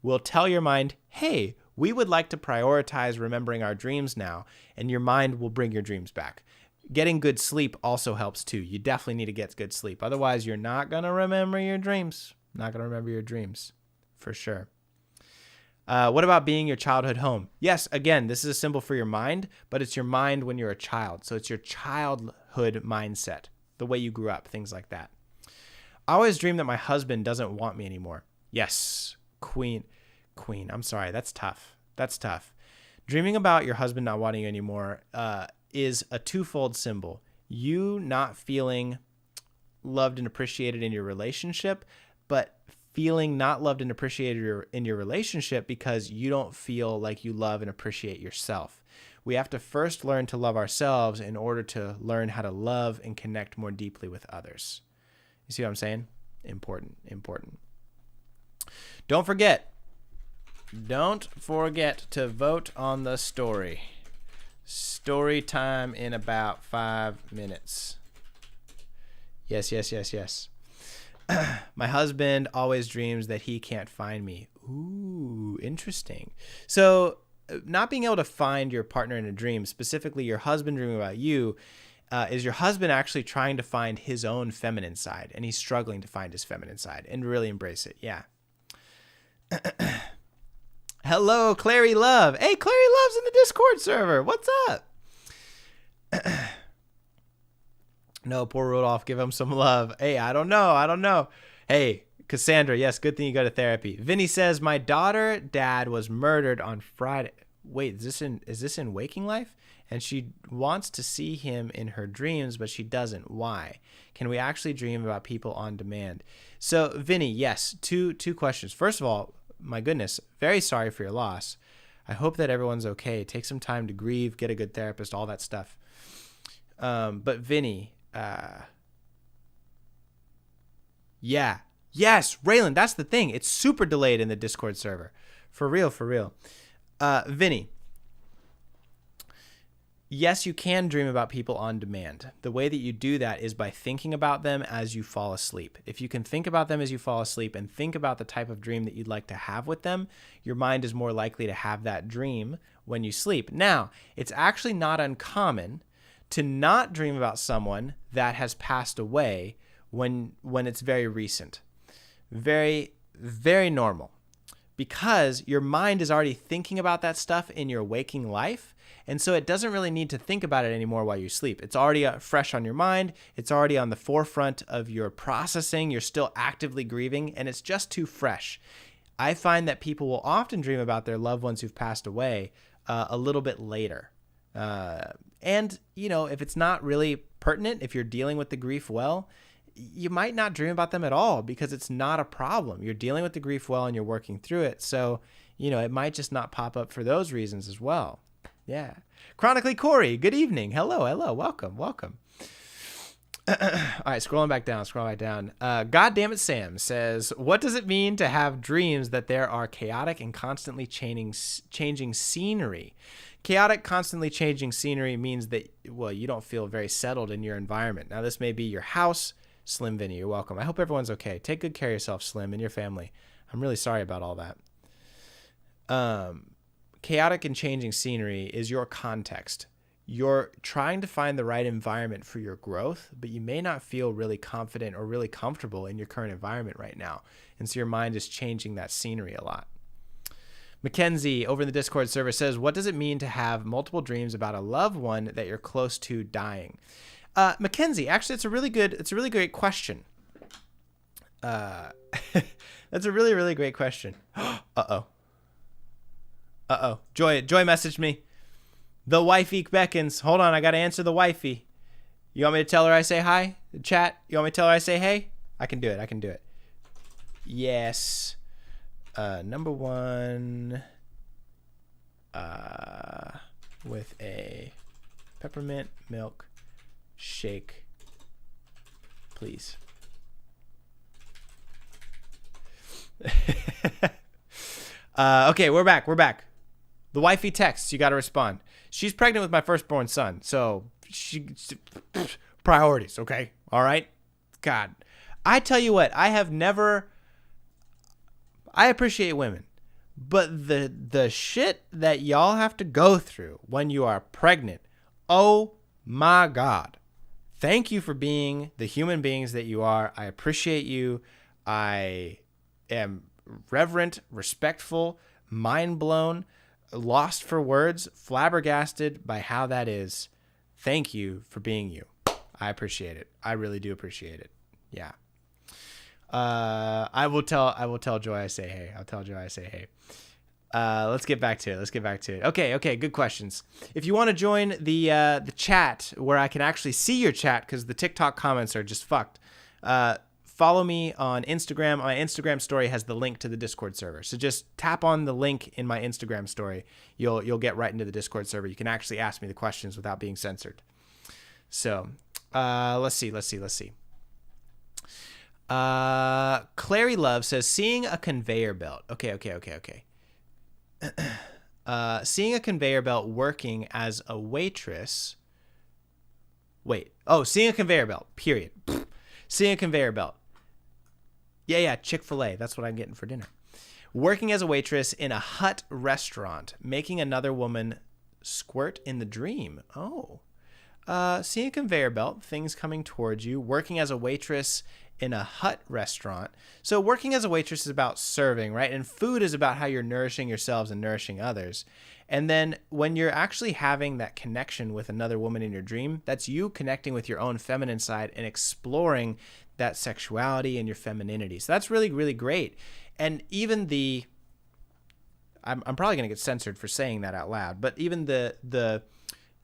will tell your mind, hey, we would like to prioritize remembering our dreams now, and your mind will bring your dreams back. Getting good sleep also helps too. You definitely need to get good sleep. Otherwise, you're not going to remember your dreams. Not going to remember your dreams, for sure. What about being your childhood home? Yes, again, this is a symbol for your mind, but it's your mind when you're a child. So it's your childhood mindset, the way you grew up, things like that. I always dream that my husband doesn't want me anymore. Yes, Queen. I'm sorry, that's tough. That's tough. Dreaming about your husband not wanting you anymore is a twofold symbol. You not feeling loved and appreciated in your relationship, but feeling not loved and appreciated in your relationship because you don't feel like you love and appreciate yourself. We have to first learn to love ourselves in order to learn how to love and connect more deeply with others. You see what I'm saying? Important. Don't forget to vote on the story. Story time in about 5 minutes. Yes. My husband always dreams that he can't find me. Ooh, interesting. So not being able to find your partner in a dream, specifically your husband dreaming about you, is your husband actually trying to find his own feminine side, and he's struggling to find his feminine side and really embrace it. Yeah. Hello, Clary Love. Hey, Clary Love's in the Discord server. What's up? No, poor Rudolph. Give him some love. Hey, I don't know. Hey, Cassandra. Yes, good thing you go to therapy. Vinny says, my daughter dad was murdered on Friday. Wait, is this in waking life? And she wants to see him in her dreams, but she doesn't. Why? Can we actually dream about people on demand? So, Vinny, yes, two questions. First of all, my goodness, very sorry for your loss. I hope that everyone's okay. Take some time to grieve, get a good therapist, all that stuff. But Vinny, yeah. Yes, Raylan, that's the thing. It's super delayed in the Discord server. For real. Vinny, yes, you can dream about people on demand. The way that you do that is by thinking about them as you fall asleep. If you can think about them as you fall asleep and think about the type of dream that you'd like to have with them, your mind is more likely to have that dream when you sleep. Now, it's actually not uncommon to not dream about someone that has passed away when it's very recent. Very, very normal. Because your mind is already thinking about that stuff in your waking life, and so it doesn't really need to think about it anymore while you sleep. It's already fresh on your mind. It's already on the forefront of your processing. You're still actively grieving, and it's just too fresh. I find that people will often dream about their loved ones who've passed away a little bit later. And, if it's not really pertinent, if you're dealing with the grief well, you might not dream about them at all because it's not a problem. You're dealing with the grief well and you're working through it. So, it might just not pop up for those reasons as well. Yeah. Chronically Corey, good evening. Hello. Welcome. All right, scrolling back down. God damn it, Sam says, what does it mean to have dreams that there are chaotic and constantly changing scenery? Chaotic, constantly changing scenery means that, you don't feel very settled in your environment. Now, this may be your house. Slim Vinny, you're welcome. I hope everyone's okay. Take good care of yourself, Slim, and your family. I'm really sorry about all that. Chaotic and changing scenery is your context. You're trying to find the right environment for your growth, but you may not feel really confident or really comfortable in your current environment right now. And so your mind is changing that scenery a lot. Mackenzie over in the Discord server says, what does it mean to have multiple dreams about a loved one that you're close to dying? Mackenzie, actually, it's a really great question. That's a really, really great question. Uh-oh. Joy messaged me. The wifey beckons. Hold on, I got to answer the wifey. You want me to tell her I say hi? Chat, you want me to tell her I say hey? I can do it. Yes. Number one. With a peppermint milk shake, please. Okay, we're back. The wifey texts. You got to respond. She's pregnant with my firstborn son, so priorities. Okay, all right. God, I tell you what, I appreciate women, but the shit that y'all have to go through when you are pregnant. Oh my God. Thank you for being the human beings that you are. I appreciate you. I am reverent, respectful, mind blown, lost for words, flabbergasted by how that is. Thank you for being you. I appreciate it. I really do appreciate it. Yeah. I will tell Joy I say hey. I'll tell Joy I say hey. Let's get back to it. Okay, good questions. If you want to join the chat where I can actually see your chat because the TikTok comments are just fucked, follow me on Instagram. My Instagram story has the link to the Discord server. So just tap on the link in my Instagram story. You'll get right into the Discord server. You can actually ask me the questions without being censored. So let's see. Clary Love says, seeing a conveyor belt. Okay. Seeing a conveyor belt working as a waitress. Seeing a conveyor belt, period. Seeing a conveyor belt. Yeah, Chick-fil-A. That's what I'm getting for dinner. Working as a waitress in a hut restaurant, making another woman squirt in the dream. Oh. Seeing a conveyor belt, things coming towards you, working as a waitress in a hut restaurant. So working as a waitress is about serving, right? And food is about how you're nourishing yourselves and nourishing others. And then when you're actually having that connection with another woman in your dream, that's you connecting with your own feminine side and exploring that sexuality and your femininity. So that's really, really great. And even I'm probably going to get censored for saying that out loud, but even the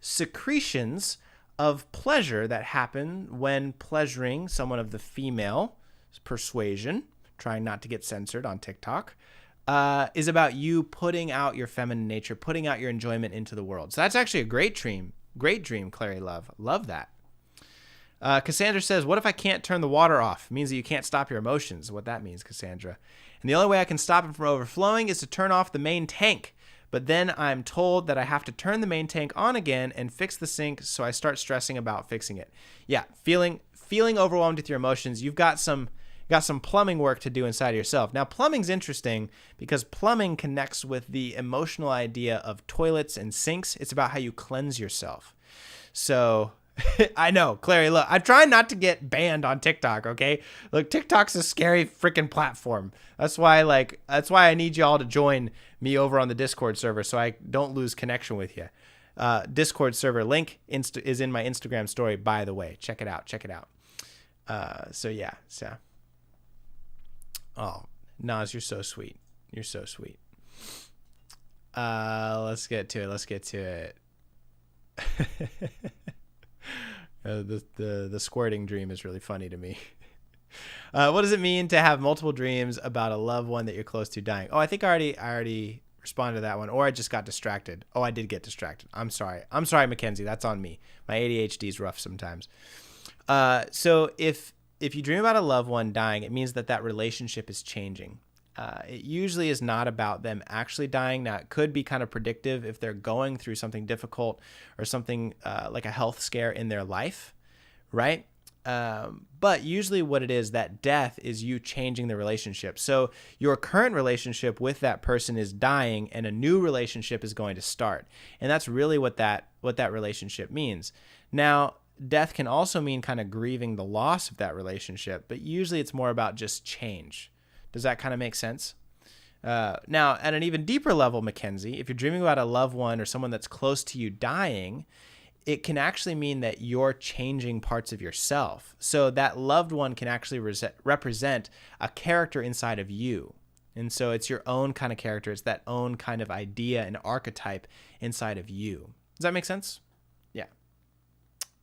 secretions of pleasure that happen when pleasuring someone of the female persuasion, trying not to get censored on TikTok, is about you putting out your feminine nature, putting out your enjoyment into the world. So that's actually a great dream, Clary Love. Love that. Cassandra says, what if I can't turn the water off? It means that you can't stop your emotions. What that means, Cassandra. And the only way I can stop it from overflowing is to turn off the main tank. But then I'm told that I have to turn the main tank on again and fix the sink, so I start stressing about fixing it. Yeah, feeling overwhelmed with your emotions. You've got some plumbing work to do inside of yourself. Now, plumbing's interesting because plumbing connects with the emotional idea of toilets and sinks. It's about how you cleanse yourself. So I know, Clary, look, I'm trying not to get banned on TikTok, okay? Look, TikTok's a scary freaking platform. That's why I need y'all to join me over on the Discord server so I don't lose connection with you. Discord server link is in my Instagram story, by the way. Check it out. Oh, Nas, you're so sweet. Let's get to it. The squirting dream is really funny to me. What does it mean to have multiple dreams about a loved one that you're close to dying? Oh, I think I already responded to that one, or I just got distracted. Oh, I did get distracted. I'm sorry, Mackenzie. That's on me. My ADHD is rough sometimes. So if you dream about a loved one dying, it means that relationship is changing. It usually is not about them actually dying. Now, it could be kind of predictive if they're going through something difficult or something like a health scare in their life, right? But usually what it is, that death is you changing the relationship. So your current relationship with that person is dying and a new relationship is going to start. And that's really what that relationship means. Now, death can also mean kind of grieving the loss of that relationship, but usually it's more about just change. Does that kind of make sense? Now, at an even deeper level, Mackenzie, if you're dreaming about a loved one or someone that's close to you dying, it can actually mean that you're changing parts of yourself. So that loved one can actually represent a character inside of you. And so it's your own kind of character. It's that own kind of idea and archetype inside of you. Does that make sense? Yeah.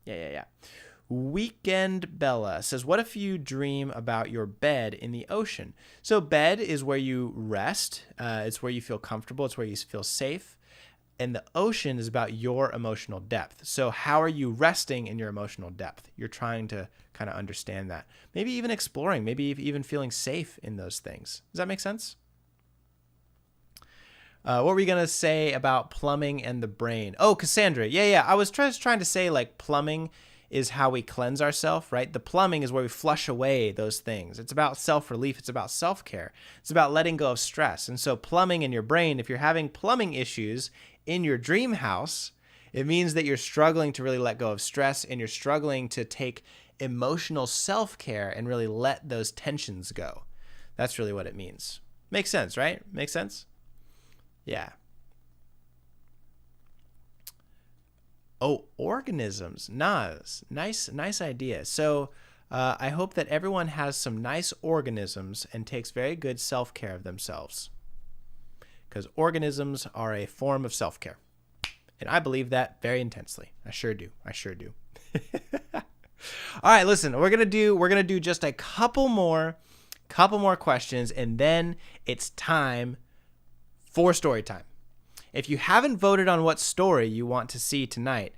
Yeah. Weekend Bella says, what if you dream about your bed in the ocean? So bed is where you rest. It's where you feel comfortable. It's where you feel safe. And the ocean is about your emotional depth. So how are you resting in your emotional depth? You're trying to kind of understand that. Maybe even exploring, maybe even feeling safe in those things. Does that make sense? What were you going to say about plumbing and the brain? Oh, Cassandra. Yeah. I was trying to say like plumbing is how we cleanse ourselves, right? The plumbing is where we flush away those things. It's about self-relief. It's about self-care. It's about letting go of stress. And so plumbing in your brain, if you're having plumbing issues in your dream house, it means that you're struggling to really let go of stress and you're struggling to take emotional self-care and really let those tensions go. That's really what it means. Makes sense, right? Makes sense? Yeah. Oh, organisms. Nice idea. So I hope that everyone has some nice organisms and takes very good self-care of themselves. Because organisms are a form of self-care. And I believe that very intensely. I sure do. All right, listen, we're gonna do just a couple more questions, and then it's time for story time. If you haven't voted on what story you want to see tonight,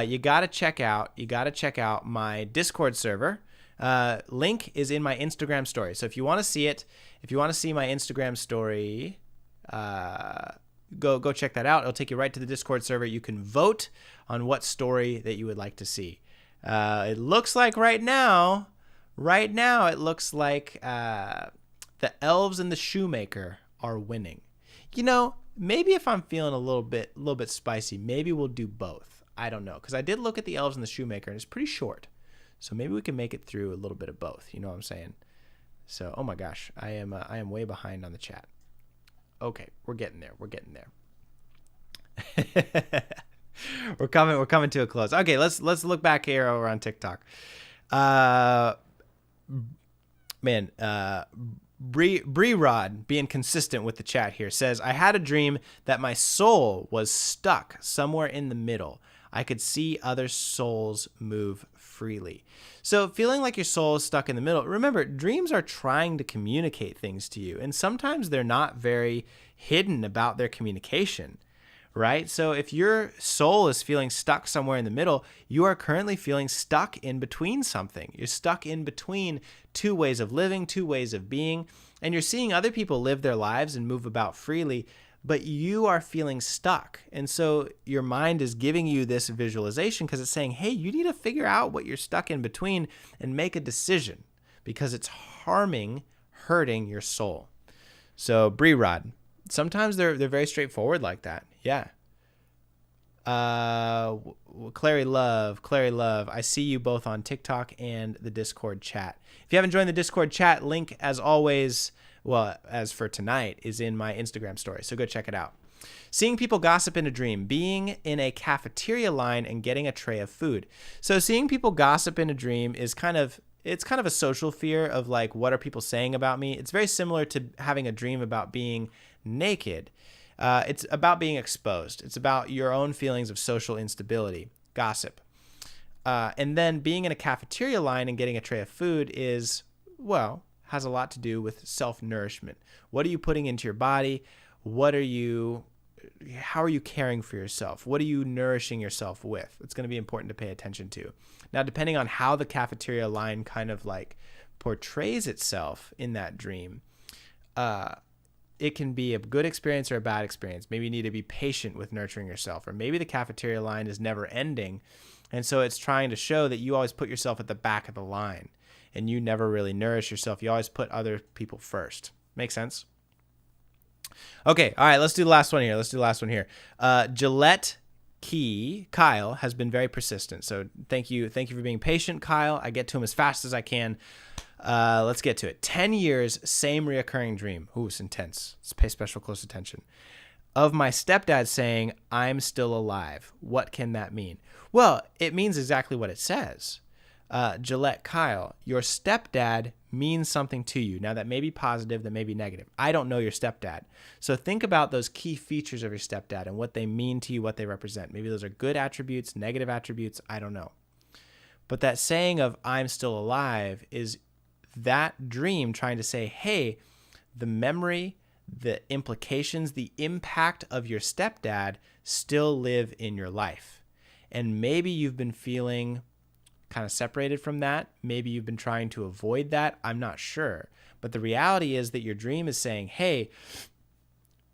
you gotta check out my Discord server. Link is in my Instagram story. So if you want to see it, if you want to see my Instagram story, go check that out. It'll take you right to the Discord server. You can vote on what story that you would like to see. It looks like right now it looks like the Elves and the Shoemaker are winning. You know, maybe if I'm feeling a little bit spicy, maybe we'll do both. I don't know, because I did look at the Elves and the Shoemaker, and it's pretty short. So maybe we can make it through a little bit of both. You know what I'm saying? So, oh my gosh, I am way behind on the chat. Okay, we're getting there. We're coming to a close. Okay, let's look back here over on TikTok. Bree Rod, being consistent with the chat here, says, I had a dream that my soul was stuck somewhere in the middle. I could see other souls move freely. So feeling like your soul is stuck in the middle, remember, dreams are trying to communicate things to you, and sometimes they're not very hidden about their communication, right? So if your soul is feeling stuck somewhere in the middle, you are currently feeling stuck in between something. You're stuck in between two ways of living, two ways of being, and you're seeing other people live their lives and move about freely, but you are feeling stuck. And so your mind is giving you this visualization because it's saying, hey, you need to figure out what you're stuck in between and make a decision because it's hurting your soul. So Bree Rod, sometimes they're very straightforward like that. Yeah. Clary Love, I see you both on TikTok and the Discord chat. If you haven't joined the Discord chat, link as always, well, as for tonight, is in my Instagram story. So go check it out. Seeing people gossip in a dream, being in a cafeteria line and getting a tray of food. So seeing people gossip in a dream is kind of a social fear of like, what are people saying about me? It's very similar to having a dream about being naked. It's about being exposed. It's about your own feelings of social instability, gossip. And then being in a cafeteria line and getting a tray of food is, well, has a lot to do with self-nourishment. What are you putting into your body? How are you caring for yourself? What are you nourishing yourself with? It's going to be important to pay attention to. Now, depending on how the cafeteria line kind of like portrays itself in that dream, it can be a good experience or a bad experience. Maybe you need to be patient with nurturing yourself, or maybe the cafeteria line is never ending. And so it's trying to show that you always put yourself at the back of the line and you never really nourish yourself. You always put other people first. Make sense? Okay. All right. Let's do the last one here. Gillette Kyle has been very persistent. So thank you for being patient, Kyle. I get to him as fast as I can. Let's get to it. 10 years, same reoccurring dream. Ooh, it's intense. Let's pay special close attention. Of my stepdad saying, I'm still alive. What can that mean? Well, it means exactly what it says. Gillette Kyle, your stepdad means something to you. Now, that may be positive, that may be negative. I don't know your stepdad. So think about those key features of your stepdad and what they mean to you, what they represent. Maybe those are good attributes, negative attributes. I don't know. But that saying of I'm still alive is that dream trying to say, hey, the memory, the implications, the impact of your stepdad still live in your life. And maybe you've been feeling kind of separated from that. Maybe you've been trying to avoid that. I'm not sure. But the reality is that your dream is saying, hey,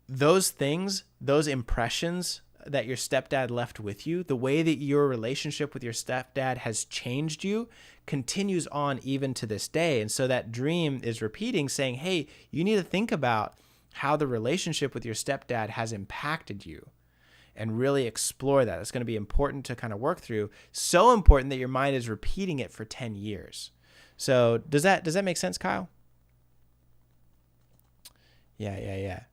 those things, those impressions that your stepdad left with you, the way that your relationship with your stepdad has changed you continues on even to this day. And so that dream is repeating, saying, hey, you need to think about how the relationship with your stepdad has impacted you and really explore that. It's going to be important to kind of work through. So important that your mind is repeating it for 10 years. So does that make sense, Kyle? Yeah.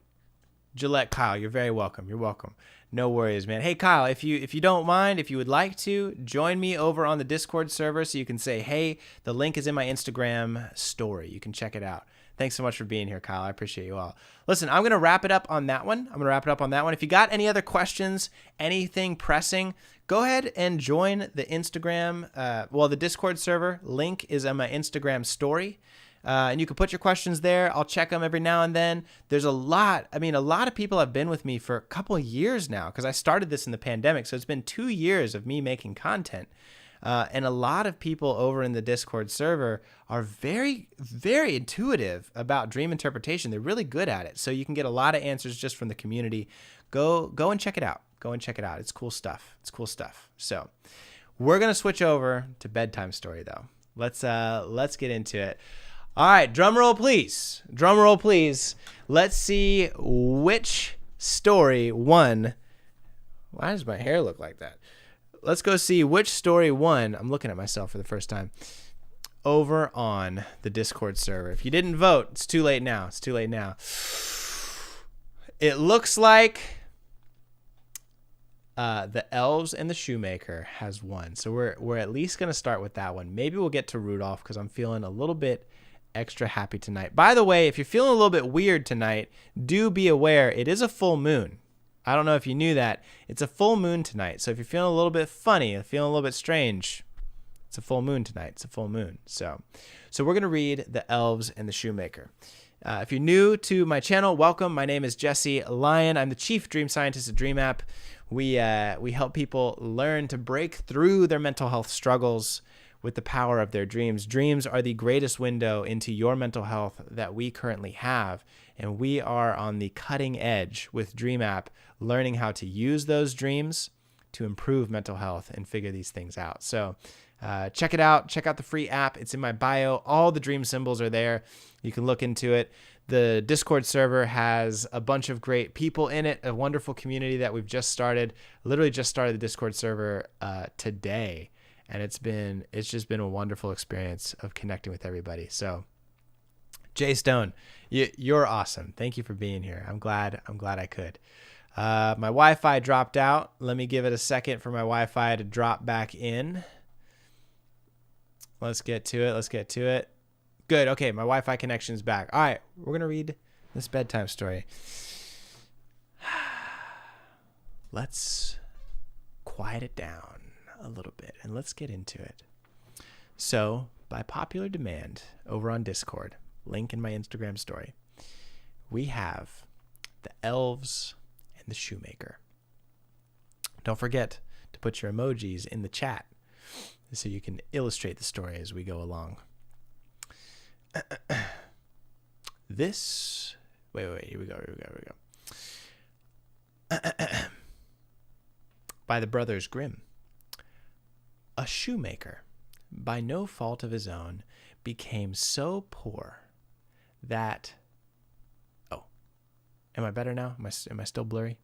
Gillette Kyle, you're very welcome. You're welcome. No worries, man. Hey, Kyle, if you don't mind, if you would like to, join me over on the Discord server so you can say, hey, the link is in my Instagram story. You can check it out. Thanks so much for being here, Kyle. I appreciate you all. Listen, I'm going to wrap it up on that one. If you got any other questions, anything pressing, go ahead and join the Instagram, the Discord server. Link is on my Instagram story. And you can put your questions there. I'll check them every now and then. There's a lot of people have been with me for a couple of years now because I started this in the pandemic. So it's been 2 years of me making content. And a lot of people over in the Discord server are very, very intuitive about dream interpretation. They're really good at it. So you can get a lot of answers just from the community. Go and check it out. It's cool stuff. So we're going to switch over to bedtime story though. Let's get into it. All right, drum roll, please. Let's see which story won. Why does my hair look like that? Let's go see which story won. I'm looking at myself for the first time over on the Discord server. If you didn't vote, it's too late now. It looks like the Elves and the Shoemaker has won. So we're at least going to start with that one. Maybe we'll get to Rudolph because I'm feeling a little bit extra happy tonight. By the way, if you're feeling a little bit weird tonight, do be aware it is a full moon. I don't know if you knew that. It's a full moon tonight. So if you're feeling a little bit funny, feeling a little bit strange, it's a full moon tonight. So we're going to read The Elves and the Shoemaker. If you're new to my channel, welcome. My name is Jesse Lyon. I'm the chief dream scientist at DreamApp. We help people learn to break through their mental health struggles with the power of their dreams. Dreams are the greatest window into your mental health that we currently have. And we are on the cutting edge with DreamApp, learning how to use those dreams to improve mental health and figure these things out. So check it out. Check out the free app. It's in my bio. All the dream symbols are there. You can look into it. The Discord server has a bunch of great people in it, a wonderful community that we've just started. Literally just started the Discord server today. And it's just been a wonderful experience of connecting with everybody. So Jay Stone, you're awesome. Thank you for being here. I'm glad I could. My Wi-Fi dropped out. Let me give it a second for my Wi-Fi to drop back in. Let's get to it. Good. Okay, my Wi-Fi connection's back. All right, we're going to read this bedtime story. Let's quiet it down a little bit and let's get into it. So, by popular demand over on Discord, link in my Instagram story, we have The Elves and the Shoemaker. Don't forget to put your emojis in the chat so you can illustrate the story as we go along. Here we go. By the Brothers Grimm. A shoemaker, by no fault of his own, became so poor that... Oh, am I better now? Am I still blurry?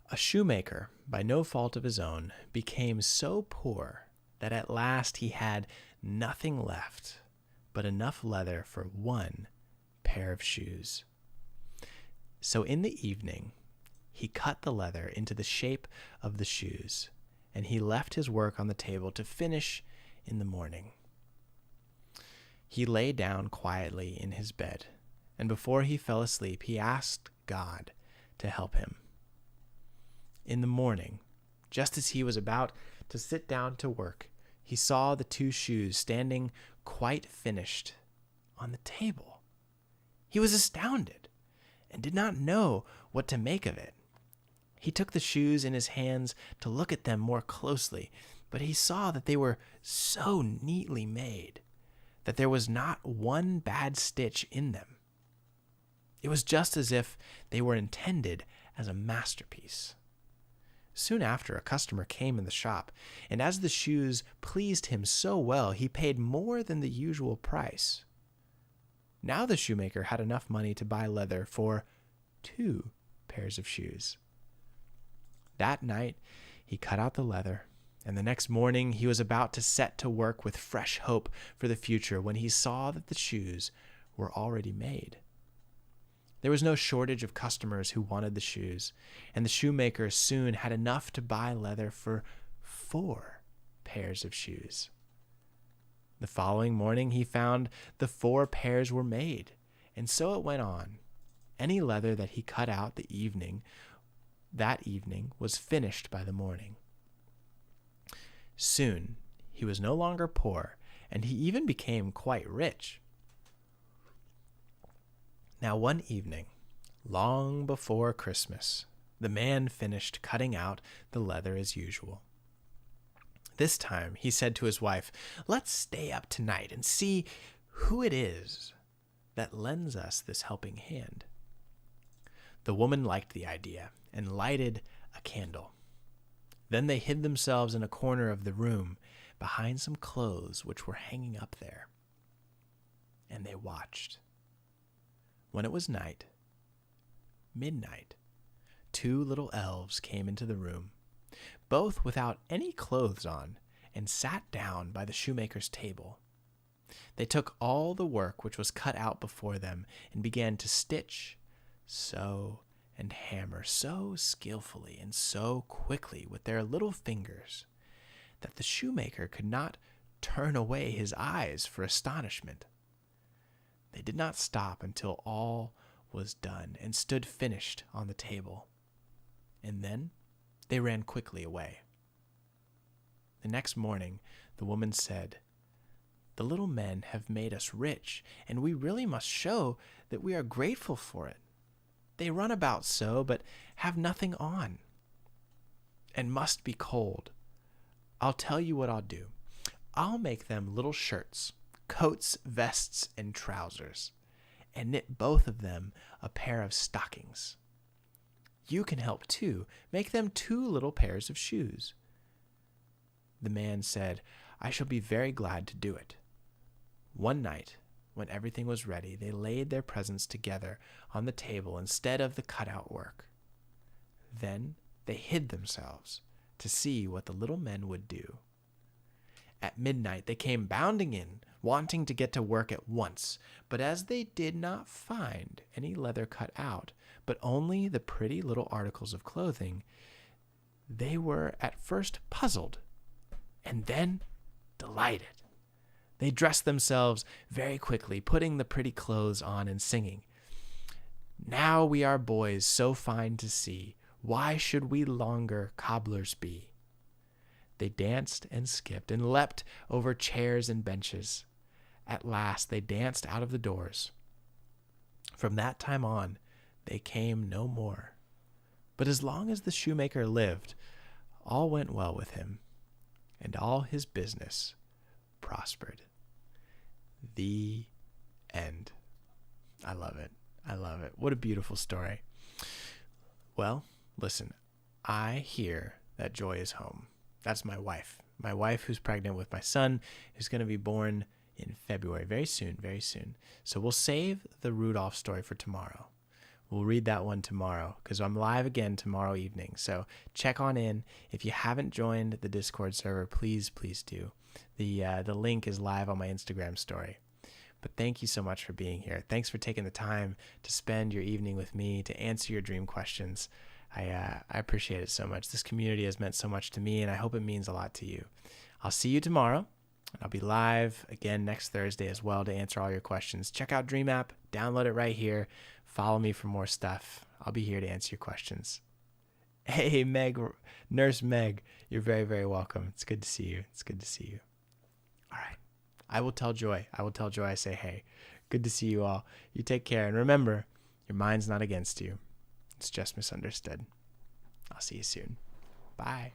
A shoemaker, by no fault of his own, became so poor that at last he had nothing left but enough leather for one pair of shoes. So in the evening, he cut the leather into the shape of the shoes, and he left his work on the table to finish in the morning. He lay down quietly in his bed, and before he fell asleep, he asked God to help him. In the morning, just as he was about to sit down to work, he saw the 2 shoes standing quite finished on the table. He was astounded and did not know what to make of it. He took the shoes in his hands to look at them more closely, but he saw that they were so neatly made that there was not one bad stitch in them. It was just as if they were intended as a masterpiece. Soon after, a customer came in the shop, and as the shoes pleased him so well, he paid more than the usual price. Now the shoemaker had enough money to buy leather for 2 pairs of shoes. That night, he cut out the leather, and the next morning he was about to set to work with fresh hope for the future when he saw that the shoes were already made. There was no shortage of customers who wanted the shoes, and the shoemaker soon had enough to buy leather for 4 pairs of shoes. The following morning he found the 4 pairs were made, and so it went on. Any leather that he cut out that evening was finished by the morning. Soon he was no longer poor, and he even became quite rich. Now one evening, long before Christmas, the man finished cutting out the leather as usual. This time he said to his wife, "Let's stay up tonight and see who it is that lends us this helping hand." The woman liked the idea and lighted a candle. Then they hid themselves in a corner of the room behind some clothes which were hanging up there. And they watched. When it was night, midnight, 2 little elves came into the room, both without any clothes on, and sat down by the shoemaker's table. They took all the work which was cut out before them and began to stitch, sew, and hammer so skillfully and so quickly with their little fingers that the shoemaker could not turn away his eyes for astonishment. They did not stop until all was done and stood finished on the table, and then they ran quickly away. The next morning the woman said, "The little men have made us rich, and we really must show that we are grateful for it. They run about so, but have nothing on, and must be cold. I'll tell you what I'll do. I'll make them little shirts, coats, vests, and trousers, and knit both of them a pair of stockings. You can help too. Make them 2 little pairs of shoes." The man said, "I shall be very glad to do it." One night, when everything was ready, they laid their presents together on the table instead of the cut-out work. Then they hid themselves to see what the little men would do. At midnight they came bounding in, wanting to get to work at once, but as they did not find any leather cut out, but only the pretty little articles of clothing, they were at first puzzled, and then delighted. They dressed themselves very quickly, putting the pretty clothes on and singing, "Now we are boys so fine to see, why should we longer cobblers be?" They danced and skipped and leapt over chairs and benches. At last they danced out of the doors. From that time on, they came no more. But as long as the shoemaker lived, all went well with him, and all his business prospered. The end. I love it. I love it. What a beautiful story. Well, listen, I hear that Joy is home. That's my wife. My wife who's pregnant with my son, who's going to be born in February, very soon, very soon. So we'll save the Rudolph story for tomorrow. We'll read that one tomorrow because I'm live again tomorrow evening. So check on in. If you haven't joined the Discord server, please do. The link is live on my Instagram story. But thank you so much for being here. Thanks for taking the time to spend your evening with me, to answer your dream questions. I appreciate it so much. This community has meant so much to me, and I hope it means a lot to you. I'll see you tomorrow, and I'll be live again next Thursday as well to answer all your questions. Check out Dream App, download it right here. Follow me for more stuff. I'll be here to answer your questions. Hey, Meg, Nurse Meg, you're very, very welcome. It's good to see you. It's good to see you. All right. I will tell Joy I say hey. Good to see you all. You take care. And remember, your mind's not against you. It's just misunderstood. I'll see you soon. Bye.